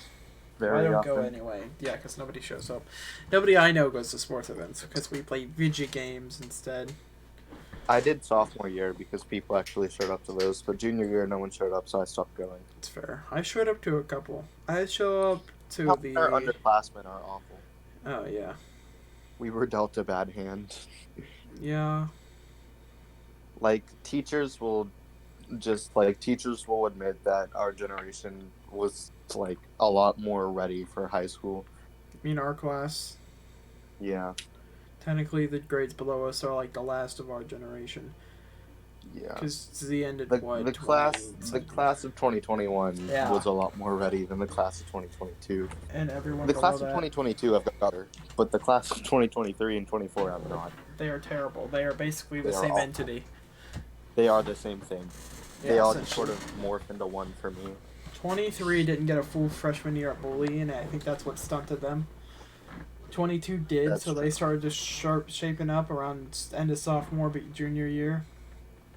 very I don't often. go anyway. Yeah, because nobody shows up. Nobody I know goes to sports events because we play video games instead. I did sophomore year because people actually showed up to those, but junior year no one showed up, so I stopped going. It's fair. I showed up to a couple. I show up to Our underclassmen are awful. Oh, yeah. We were dealt a bad hand. Yeah. Like, teachers will admit that our generation was, like, a lot more ready for high school. You mean our class? Yeah. Technically, the grades below us are, like, the last of our generation. Yeah. Because it's the end of, the class of 2021 was a lot more ready than the class of 2022. And everyone The class of that. 2022 have got better, but the class of 2023 and 24 have not. They are terrible. They are basically the same entity. They are the same thing. Yeah, they all just sort of morph into one for me. 23 didn't get a full freshman year at bullying, and I think that's what stunted them. 22 did, that's so true. They started just shaping up around end of sophomore, junior year.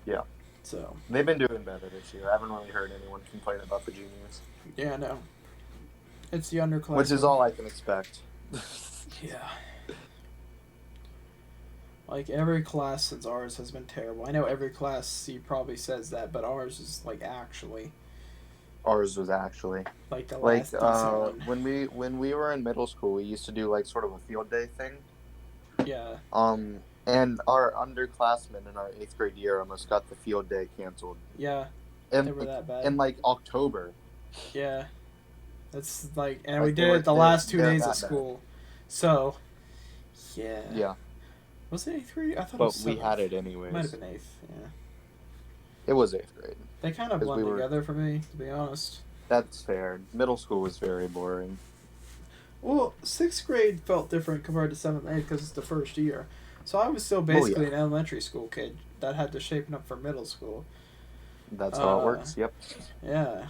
Yeah. So they've been doing better this year. I haven't really heard anyone complain about the juniors. Yeah, no. It's the underclass. Which is all I can expect. Yeah. Like, every class since ours has been terrible. I know every class probably says that, but ours is, like, actually. Ours was actually. Like, the last decent one. When we were in middle school, we used to do, like, sort of a field day thing. Yeah. And our underclassmen in our 8th grade year almost got the field day canceled. Yeah. They were that bad. In, like, October. Yeah. That's, like, and we did it the last 2 days of school. Bad. So, yeah. Yeah. Was it 8th grade? I thought it was 7th. We had it anyways. Might have been 8th, yeah. It was 8th grade. They kind of blend together for me, to be honest. That's fair. Middle school was very boring. Well, 6th grade felt different compared to 7th and 8th because it's the first year. So I was still basically an elementary school kid that had to shape up for middle school. That's how it works, yep. Yeah.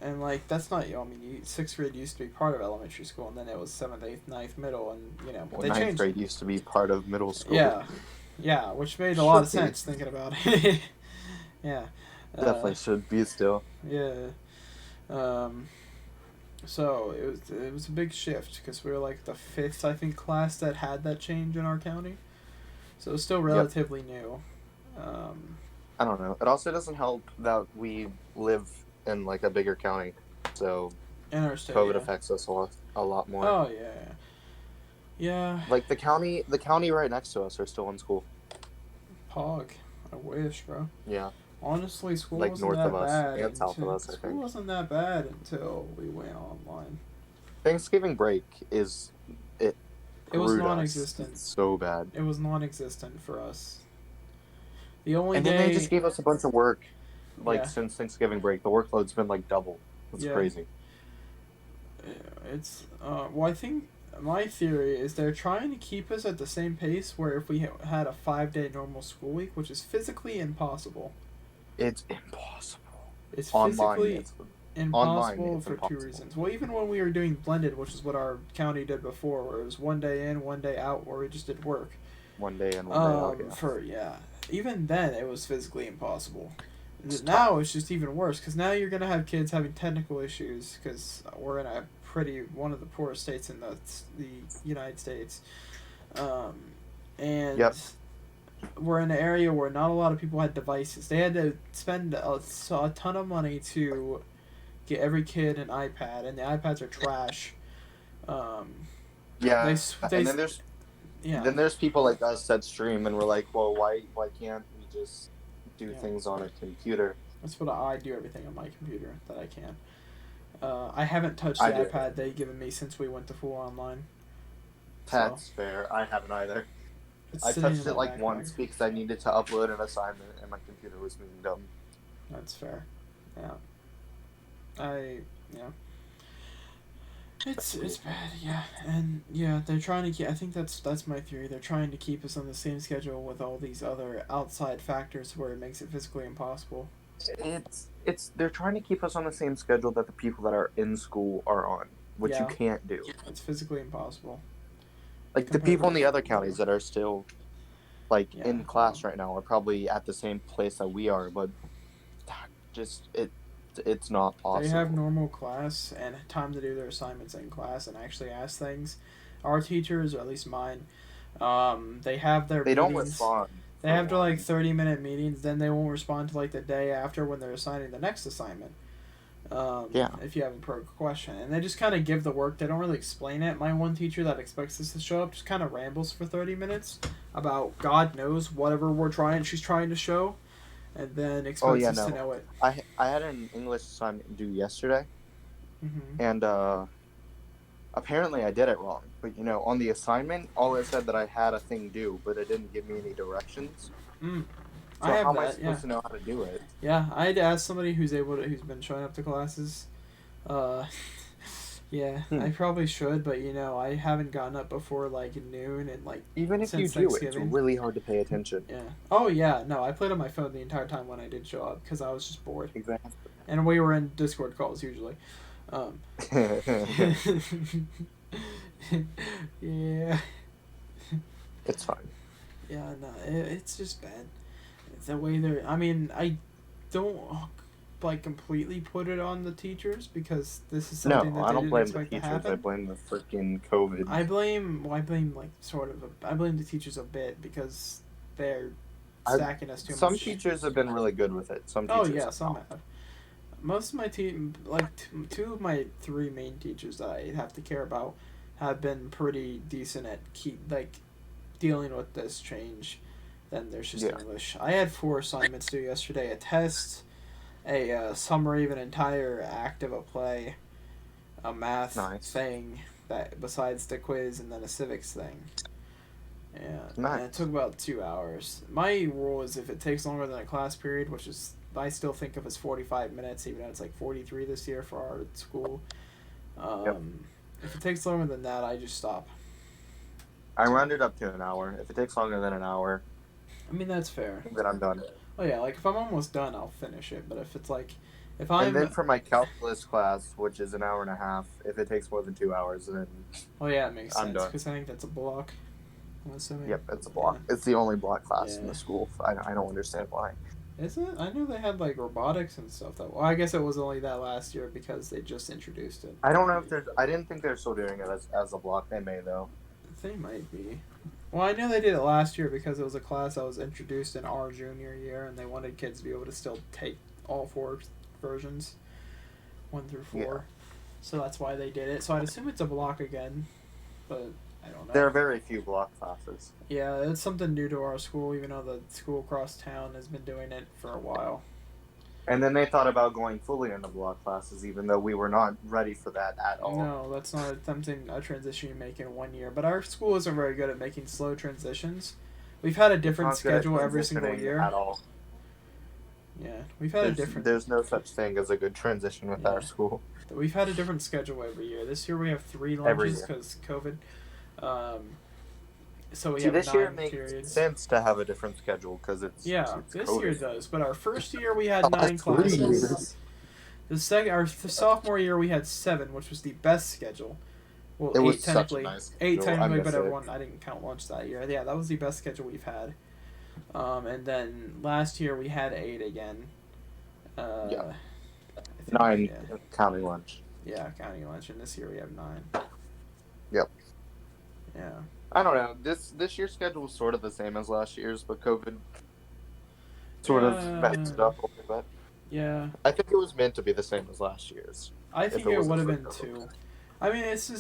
And, like, that's not, 6th grade used to be part of elementary school, and then it was 7th, 8th, 9th, middle, and, but they changed. 9th grade used to be part of middle school. Yeah, which made a lot of sense thinking about it. Yeah. Definitely should be still. Yeah. So it was a big shift because we were like the 5th, I think, class that had that change in our county. So it's still relatively new. I don't know. It also doesn't help that we live in like a bigger county, so COVID affects us a lot more. Oh yeah. Like the county right next to us are still in school. Pog, I wish, bro. Yeah. Honestly, school like wasn't north that of us bad and south of us. I think school wasn't that bad until we went online. Thanksgiving break it was non-existent. So bad. It was non-existent for us. The only And then they just day, gave us a bunch of work, like yeah, since Thanksgiving break. The workload's been like double. That's yeah, crazy. it's well, I think my theory is they're trying to keep us at the same pace where if we had a 5-day normal school week, which is physically impossible. It's impossible. It's Online, physically it's online. impossible It's for two impossible. reasons. Well, even when we were doing blended, which is what our county did before, where it was 1 day in, 1 day out, where we just did work. One day in, one day out. Yeah, For yeah, even then it was physically impossible. it's tough. Now it's just even worse because now you're gonna have kids having technical issues because we're in a one of the poorest states in the United States, um, and Yep. we're in an area where not a lot of people had devices. They had to spend a ton of money to get every kid an iPad, and the iPads are trash. Um, Yeah, they and yeah, then there's people like us that stream, and we're like, well, why can't we just do yeah. things on a computer? That's what I do everything on my computer that I can. I haven't touched the I do. iPad they've given me since we went to full online. So That's fair. I haven't either. it's I sitting in touched my it like backpack. once because I needed to upload an assignment, and my computer was being dumb. That's fair. Yeah. Yeah. It's bad, yeah, and yeah, they're trying to keep. I think that's my theory. They're trying to keep us on the same schedule with all these other outside factors where it makes it physically impossible. It's they're trying to keep us on the same schedule that the people that are in school are on, which you Yeah, can't do. it's physically impossible. Like the Compared people in to the other counties that are still like yeah, in class right now are probably at the same place that we are, but just it's not they have possible. normal class and time to do their assignments in class and actually ask things. Our teachers, or at least mine, they have their They don't meetings. respond They for have to like one. 30-minute meetings. Then they won't respond to like the day after when they're assigning the next assignment. Yeah. If you have a question, and they just kind of give the work. They don't really explain it. My one teacher that expects us to show up just kind of rambles for 30 minutes about God knows whatever she's trying to show, and then Oh expects yeah, us to no. know it. I had an English assignment due yesterday, Mm-hmm. and apparently I did it wrong. But on the assignment, all it said that I had a thing due, but it didn't give me any directions. I So how have am I that. Yeah, supposed to know how to do it? yeah. I had to ask somebody who's been showing up to classes. Uh, yeah, I probably should, but I haven't gotten up before like noon and like Even if you since do, it's Thanksgiving. really hard to pay attention. Yeah. Oh yeah. No, I played on my phone the entire time when I did show up because I was just bored, Exactly. and we were in Discord calls usually. Yeah. It's fine. Yeah. No, it's just bad. It's the way they're. I mean, I don't like completely put it on the teachers because this is something No, that I they don't didn't blame the expect to teachers. I happen. blame the freaking COVID. I blame like sort of I blame the teachers a bit because they're stacking us too Some much. teachers have been really good with it. Some Oh teachers yeah, have some not. have. Most of my team, like two of my three main teachers that I have to care about, have been pretty decent at dealing with this change. Then there's just Yeah. English. I had 4 assignments due yesterday: a test, a summary of an entire act of a play, a math Nice. thing that besides the quiz, and then a civics thing. Yeah, and it Nice. took about 2 hours. My rule is if it takes longer than a class period, which is I still think of as 45 minutes, even though it's like 43 this year for our school. Yep. If it takes longer than that, I just stop. I rounded up to an hour. If it takes longer than an hour, I mean that's fair. then I'm done. Oh yeah, like if I'm almost done, I'll finish it. But if it's like, if And I'm, then for my calculus class, which is an hour and a half, if it takes more than 2 hours, then oh yeah, it makes I'm sense done. because I think that's a block. I'm assuming. Yep, it's a block. Yeah. It's the only block class in Yeah. the school. I don't understand why. Is it? I know they had like robotics and stuff. Well, I guess it was only that last year because they just introduced it. I don't know if there's. I didn't think they're still doing it as a block. They may though. They might be. Well, I know they did it last year because it was a class that was introduced in our junior year, and they wanted kids to be able to still take all 4 versions, 1 through 4. Yeah. So that's why they did it. So I'd assume it's a block again, but I don't know. There are very few block classes. Yeah, it's something new to our school, even though the school across town has been doing it for a while. And then they thought about going fully into block classes, even though we were not ready for that at all. No, that's not a transition you make in 1 year. But our school isn't very good at making slow transitions. We've had a different not good at schedule every single transitioning year. at all. Yeah, we've had a different. There's no such thing as a good transition with our school. We've had a different schedule every year. This year we have 3 Every lunches year. because COVID. So we See, have this 9 year it makes periods. sense to have a different schedule because it's This COVID. year does. But our first year we had The 9 last 3 classes. years. Our sophomore year we had 7, which was the best schedule. Well, It 8 was such a technically. nice 8 schedule, I technically, miss but it. I didn't count lunch that year. Yeah, that was the best schedule we've had. And then last year we had 8 again. Yeah. I think, 9 counting lunch. Yeah, counting lunch, and this year we have 9. Yep. Yeah. I don't know. This year's schedule was sort of the same as last year's, but COVID sort of messed it up a little bit. Yeah. I think it was meant to be the same as last year's. I think it would have been too. I mean, it's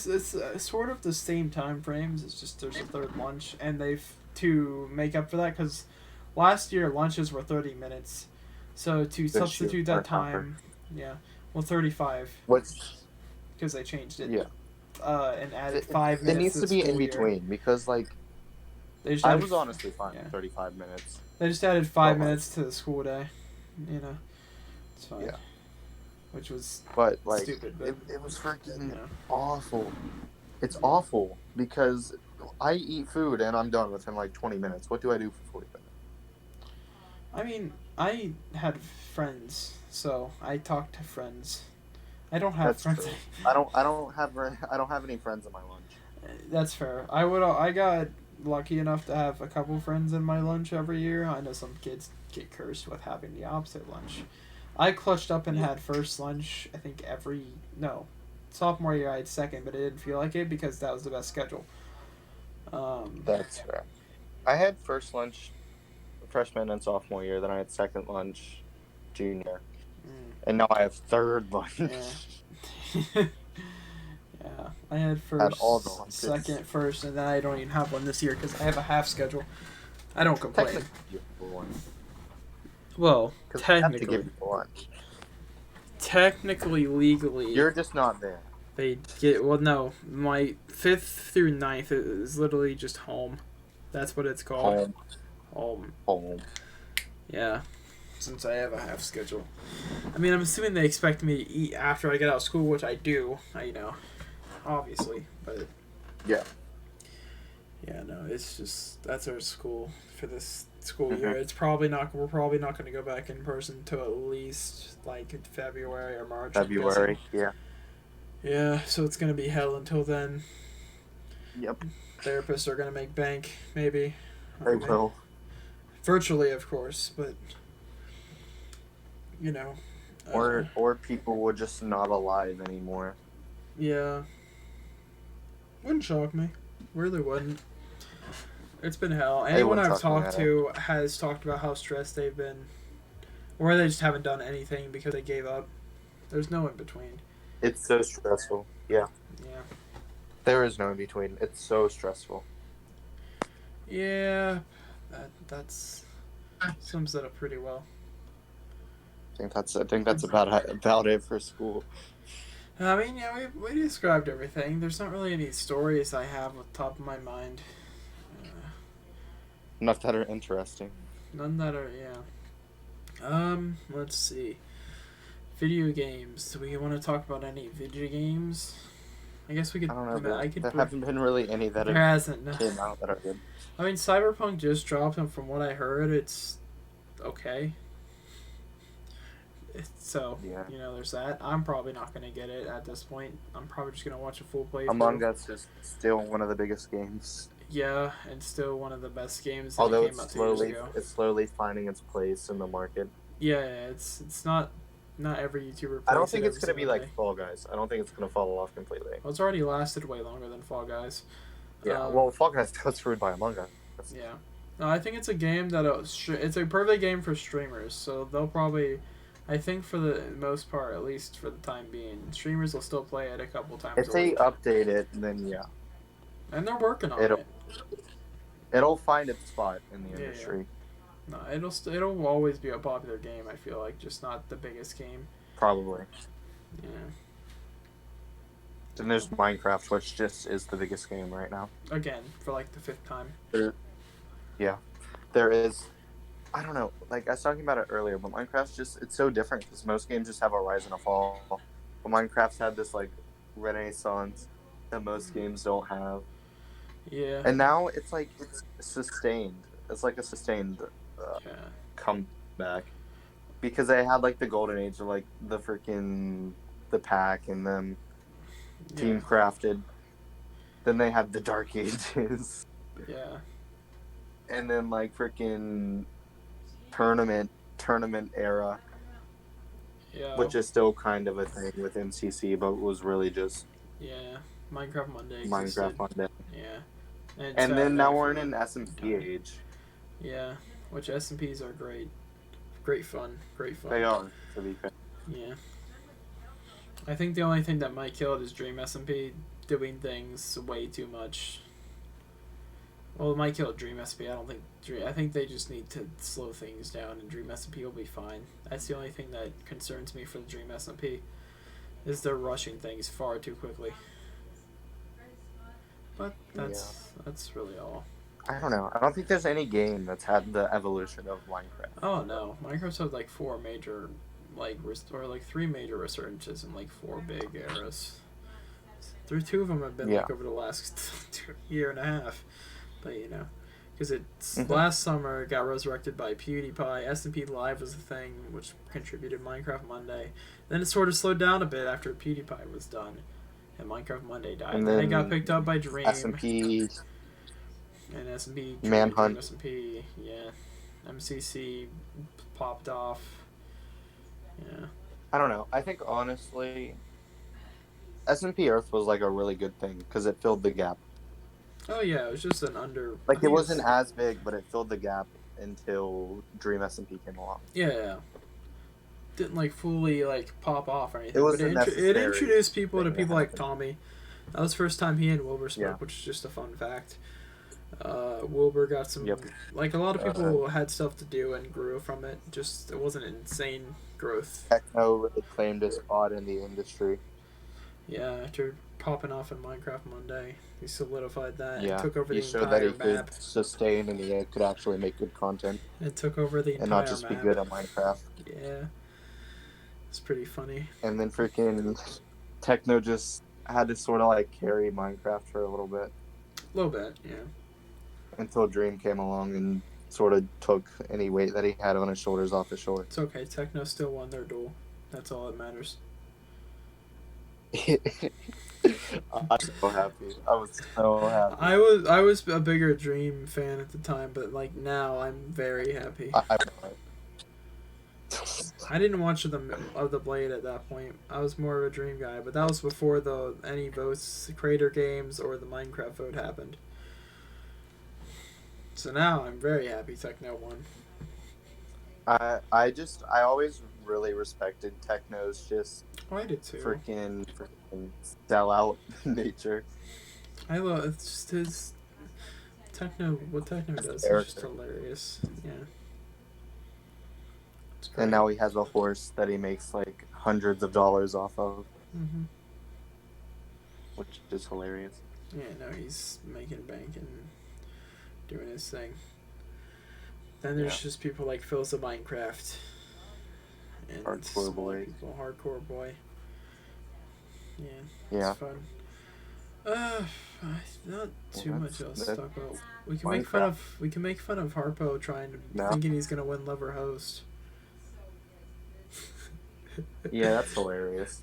sort of the same time frames. It's just there's a third lunch, and they've to make up for that because last year lunches were 30 minutes, so to substitute that time, 35. Because they changed it. Yeah. And added 5 minutes. It needs to be in between because I was honestly fine with 35 minutes. They just added 5 minutes to the school day. It's fine. Yeah. Which was stupid. But it was freaking awful. It's awful because I eat food and I'm done within 20 minutes. What do I do for 40 minutes? I mean, I had friends, so I talked to friends. I don't have friends. True. I don't have any friends in my lunch. That's fair. I got lucky enough to have a couple friends in my lunch every year. I know some kids get cursed with having the opposite lunch. I clutched up and had first lunch, I think sophomore year I had second, but I didn't feel like it because that was the best schedule. That's fair. I had first lunch freshman and sophomore year, then I had second lunch junior. And now I have third lunch. Yeah. I had first, second, first, and then I don't even have one this year because I have a half schedule. I don't complain. Technically, one. Well, technically, give you lunch. Technically, legally, you're just not there. They get no. My 5th through 9th is literally just home. That's what it's called. Home. Yeah. Since I have a half schedule. I mean, I'm assuming they expect me to eat after I get out of school, which I do. Obviously, but yeah. Yeah, no, it's just that's our school for this school year. We're probably not going to go back in person till at least February or March. February, yeah. Yeah, so it's going to be hell until then. Yep. Therapists are going to make bank, maybe. They will. Virtually, of course, but or people were just not alive anymore. Yeah. Wouldn't shock me. Really wouldn't. It's been hell. Anyone I've talked to has talked about how stressed they've been. Or they just haven't done anything because they gave up. There's no in between. It's so stressful. Yeah. Yeah. There is no in between. It's so stressful. Yeah. That's sums that up pretty well. I think that's about it for school. I mean, yeah, we described everything. There's not really any stories I have on top of my mind. None that are interesting. None that are, let's see. Video games. Do we want to talk about any video games? I guess we could. I don't know. There haven't been really any that came out that are good. I mean, Cyberpunk just dropped, and from what I heard, it's okay. So, there's that. I'm probably not going to get it at this point. I'm probably just going to watch a full playthrough. Among Us is still one of the biggest games. Yeah, and still one of the best games. Although it's slowly finding its place in the market. Yeah, it's not every YouTuber plays I don't think it's going to be like Fall Guys. I don't think it's going to fall off completely. Well, it's already lasted way longer than Fall Guys. Yeah, Fall Guys got screwed by Among Us. Yeah. No, I think it's a game it's a perfect game for streamers, so they'll probably... I think for the most part, at least for the time being, streamers will still play it a couple times. If they update it, then yeah. And they're working on it. It'll find its spot in the industry. No, it'll always be a popular game. I feel like, just not the biggest game. Probably. Yeah. Then there's Minecraft, which just is the biggest game right now. Again, for the 5th time. Yeah, there is. I don't know. Like I was talking about it earlier, but Minecraft's it's so different because most games just have a rise and a fall. But Minecraft's had this like renaissance that most games don't have, Yeah. and now it's sustained. It's like a sustained uh, Yeah. comeback because they had like the golden age of like the pack and then Yeah. team crafted. Then they had the dark ages, Yeah. and then like tournament era, Yeah. which is still kind of a thing with MCC, but was really just Yeah. Minecraft Monday Minecraft existed. Monday. Yeah. And it's And then had now that we're for in an a long SMP time. age. Yeah. Which SMPs are great. Great fun. Great fun. They are, to be fair. Yeah. I think the only thing that might kill it is Dream SMP doing things way too much. Well, it might kill Dream SMP. I don't think I think they just need to slow things down, and Dream SMP will be fine. That's the only thing that concerns me for the Dream SMP is they're rushing things far too quickly. But that's really all. I don't know. I don't think there's any game that's had the evolution of Minecraft. Oh no, Minecraft's had like four major, or like three major resurgences and like four big eras. Two of them have been like over the last year and a half, but you know, because it's last summer it got resurrected by PewDiePie. smplive was the thing which contributed Minecraft Monday. Then it sort of slowed down a bit after PewDiePie was done, and Minecraft Monday died. And then it got picked up by Dream. SMP and SMP Manhunt. SMP, yeah, MCC popped off. Yeah. I don't know. I think honestly, SMP Earth was like a really good thing because it filled the gap. Oh yeah, it was just an under. Like it wasn't as big, but it filled the gap until Dream SMP came along. Yeah. Didn't like fully like pop off or anything. It was it introduced people to people like Tommy. That was the first time he and Wilbur spoke, which is just a fun fact. Wilbur got some like a lot of people had stuff to do and grew from it. Just it wasn't insane growth. Techno really claimed his spot in the industry. Yeah, after popping off in Minecraft Monday, he solidified that and Yeah, took over he the showed entire that he map. could sustain and he could actually make good content. And took over the entire and not just map. be good at Minecraft. Yeah, it's pretty funny. And then freaking Techno just had to sort of like carry Minecraft for a little bit. A little bit, yeah. Until Dream came along and sort of took any weight that he had on his shoulders off his shoulders. It's okay. Techno still won their duel. That's all that matters. I'm so happy. I was so happy. I was a bigger Dream fan at the time, but like now I'm very happy. I didn't watch the Blade at that point. I was more of a Dream guy, but that was before any votes, creator games, or the Minecraft vote happened. So now I'm very happy Techno won. I always really respected Techno's I did too. Freaking sellout nature. I love it's just his Techno. What Techno does is just hilarious. Yeah. And now he has a horse that he makes like hundreds of dollars off of, which is hilarious. Yeah, no, he's making bank and doing his thing. Then there's just people like Phil's of Minecraft and Hardcore Boy. Hardcore Boy. Yeah. Yeah. It's fun. Not too much else to talk about. We can make fun of Harpo thinking he's gonna win Lover Host. Yeah, that's hilarious.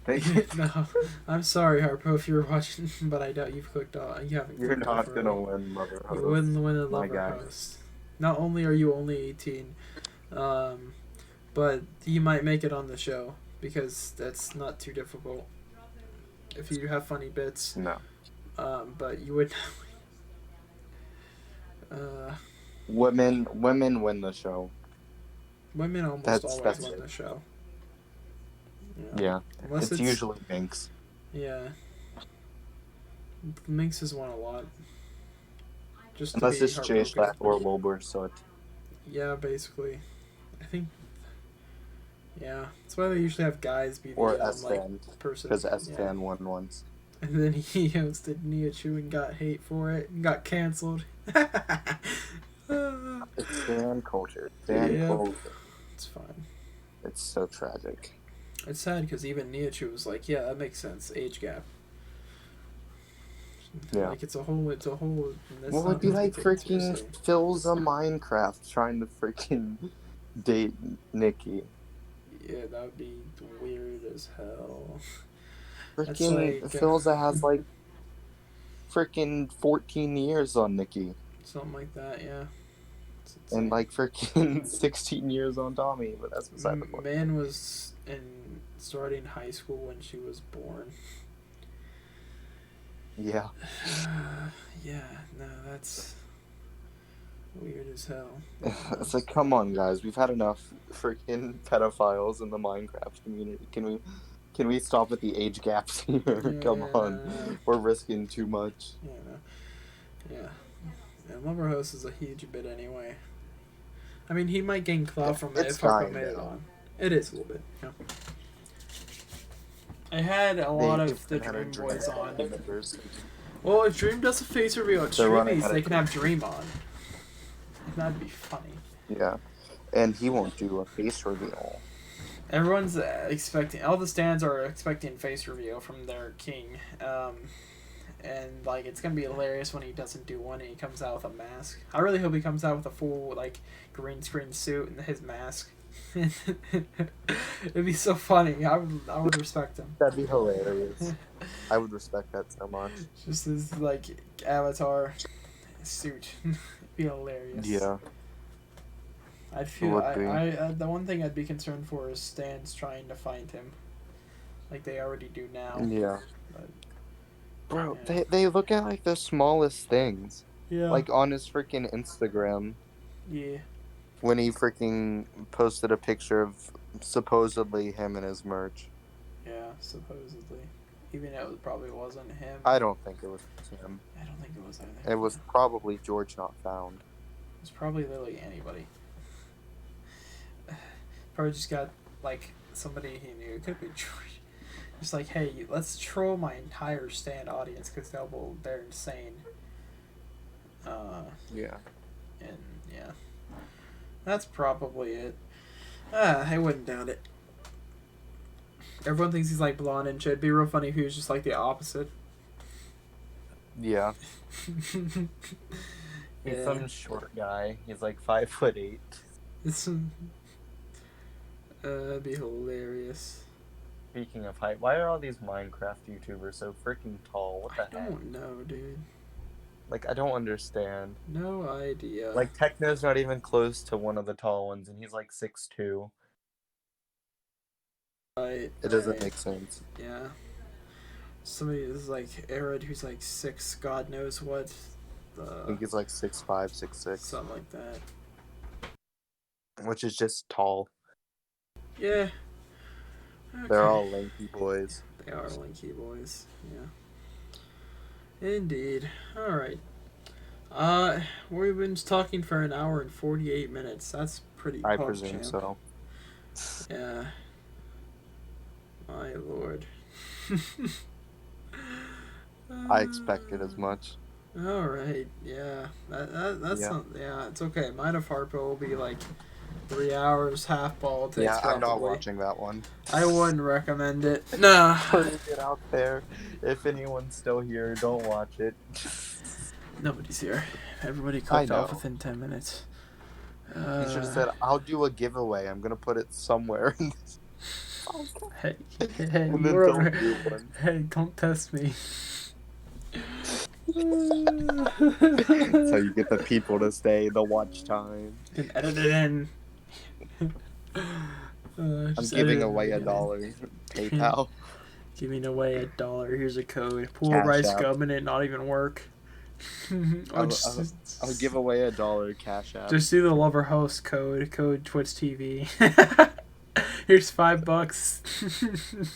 No, I'm sorry, Harpo, if you're watching, but I doubt you've clicked on. You haven't. You're not gonna win Lover Host. You wouldn't win a Lover Host. Not only are you only 18, but you might make it on the show because that's not too difficult. If you have funny bits. No. But you would. Women win the show. Women almost always win the show. Yeah. Unless it's usually Minx. Yeah. Minx has won a lot. Unless it's Chase or Wilbur, so yeah, basically. I think. Yeah, that's why they usually have guys be the person. Because S-Fan won once. And then he hosted Niachu and got hate for it and got canceled. It's fan culture. Fan culture. It's fine. It's so tragic. It's sad because even Nihachu was like, yeah, that makes sense. Age gap. Yeah. Like, it's a whole... What would be like freaking Phil's a Minecraft trying to freaking date Nikki? Yeah, that would be weird as hell. Freaking like, Philza has like freaking 14 years on Nikki. Something like that, yeah. And like freaking 16 years on Tommy, but that's beside the point. Man was starting high school when she was born. Yeah. Yeah, no, that's weird as hell. It's like, come on, guys, we've had enough freaking pedophiles in the Minecraft community. Can we stop at the age gaps here? Yeah, come on, we're risking too much. Yeah, no. Yeah. And Loverhouse is a huge bit anyway. I mean, he might gain clout from it if Harpo made it on. It is a little bit, yeah. I had a lot of the Dream Boys on. Well, if Dream does a face reveal at Streamies, they can have Dream on. And that'd be funny. Yeah. And he won't do a face reveal. Everyone's expecting... All the stands are expecting face reveal from their king. And, like, it's going to be hilarious when he doesn't do one and he comes out with a mask. I really hope he comes out with a full, like, green screen suit and his mask. It'd be so funny. I would respect him. That'd be hilarious. I would respect that so much. Just his, like, avatar suit. It'd be hilarious. Yeah. I'd feel... the one thing I'd be concerned for is stands trying to find him. Like they already do now. Yeah. But, bro, yeah. They look at, like, the smallest things. Yeah. Like, on his freaking Instagram. Yeah. When he freaking posted a picture of supposedly him and his merch. Yeah, supposedly. Even though it probably wasn't him. I don't think it was him. I don't think it was either. It was probably George Not Found. It was probably literally anybody. Probably just got, like, somebody he knew. It could be George. Just like, hey, let's troll my entire stand audience because they're insane. Yeah. And, yeah. That's probably it. I wouldn't doubt it. Everyone thinks he's like blonde and shit. It'd be real funny if he was just like the opposite. Yeah. He's some short guy. He's like 5'8". That'd be hilarious. Speaking of height, why are all these Minecraft YouTubers so freaking tall? What the heck? I don't know, dude. Like, I don't understand. No idea. Like, Techno's not even close to one of the tall ones, and he's like 6'2". Right. It doesn't make sense. Yeah. Somebody is like Arid, who's like 6, God knows what. I think he's like 6'5", 6'6". Something like that. Which is just tall. Yeah. Okay. They're all lanky boys. They are lanky boys, yeah. Indeed. Alright. We've been talking for an hour and 48 minutes. That's pretty I presume champ. so. Yeah. My lord. I expected as much. Alright, yeah. That's yeah. Not, yeah, it's okay. Mine of Harpo will be like 3 hours, half ball. Yeah, I'm not watching that one. I wouldn't recommend it. Nah. Putting it out there. If anyone's still here, don't watch it. Nobody's here. Everybody clicked off within 10 minutes. He just said, I'll do a giveaway. I'm going to put it somewhere in this. Hey, don't test me. That's how you get the people to stay, the watch time. You can edit it in. I'm giving away $1. PayPal. Giving away $1. Here's a code. Pool Cash rice app. gum and it not even work. I'll give away $1 cash app. Just do the lover host code Twitch TV. Here's $5.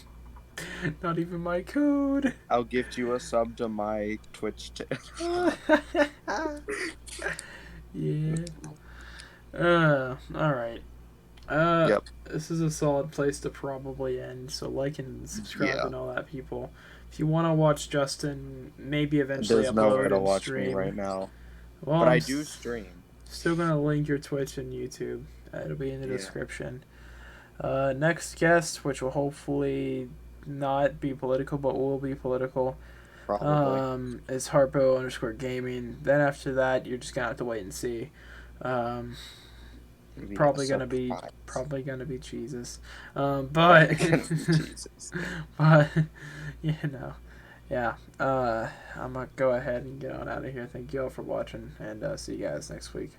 Not even my code. I'll gift you a sub to my Twitch channel. Yeah. Alright. Yep. This is a solid place to probably end. So like and subscribe and all that, people. If you want to watch Justin, maybe eventually There's upload nowhere to and watch stream. me right now. Well, but I do stream. Still gonna link your Twitch and YouTube. It'll be in the Yeah. description. Next guest, which will hopefully not be political, but will be political, Probably. is Harpo_gaming. Then after that, you're just gonna have to wait and see. Maybe a Probably gonna be surprise. Jesus, but Jesus. but yeah. I'm gonna go ahead and get on out of here. Thank you all for watching, and see you guys next week.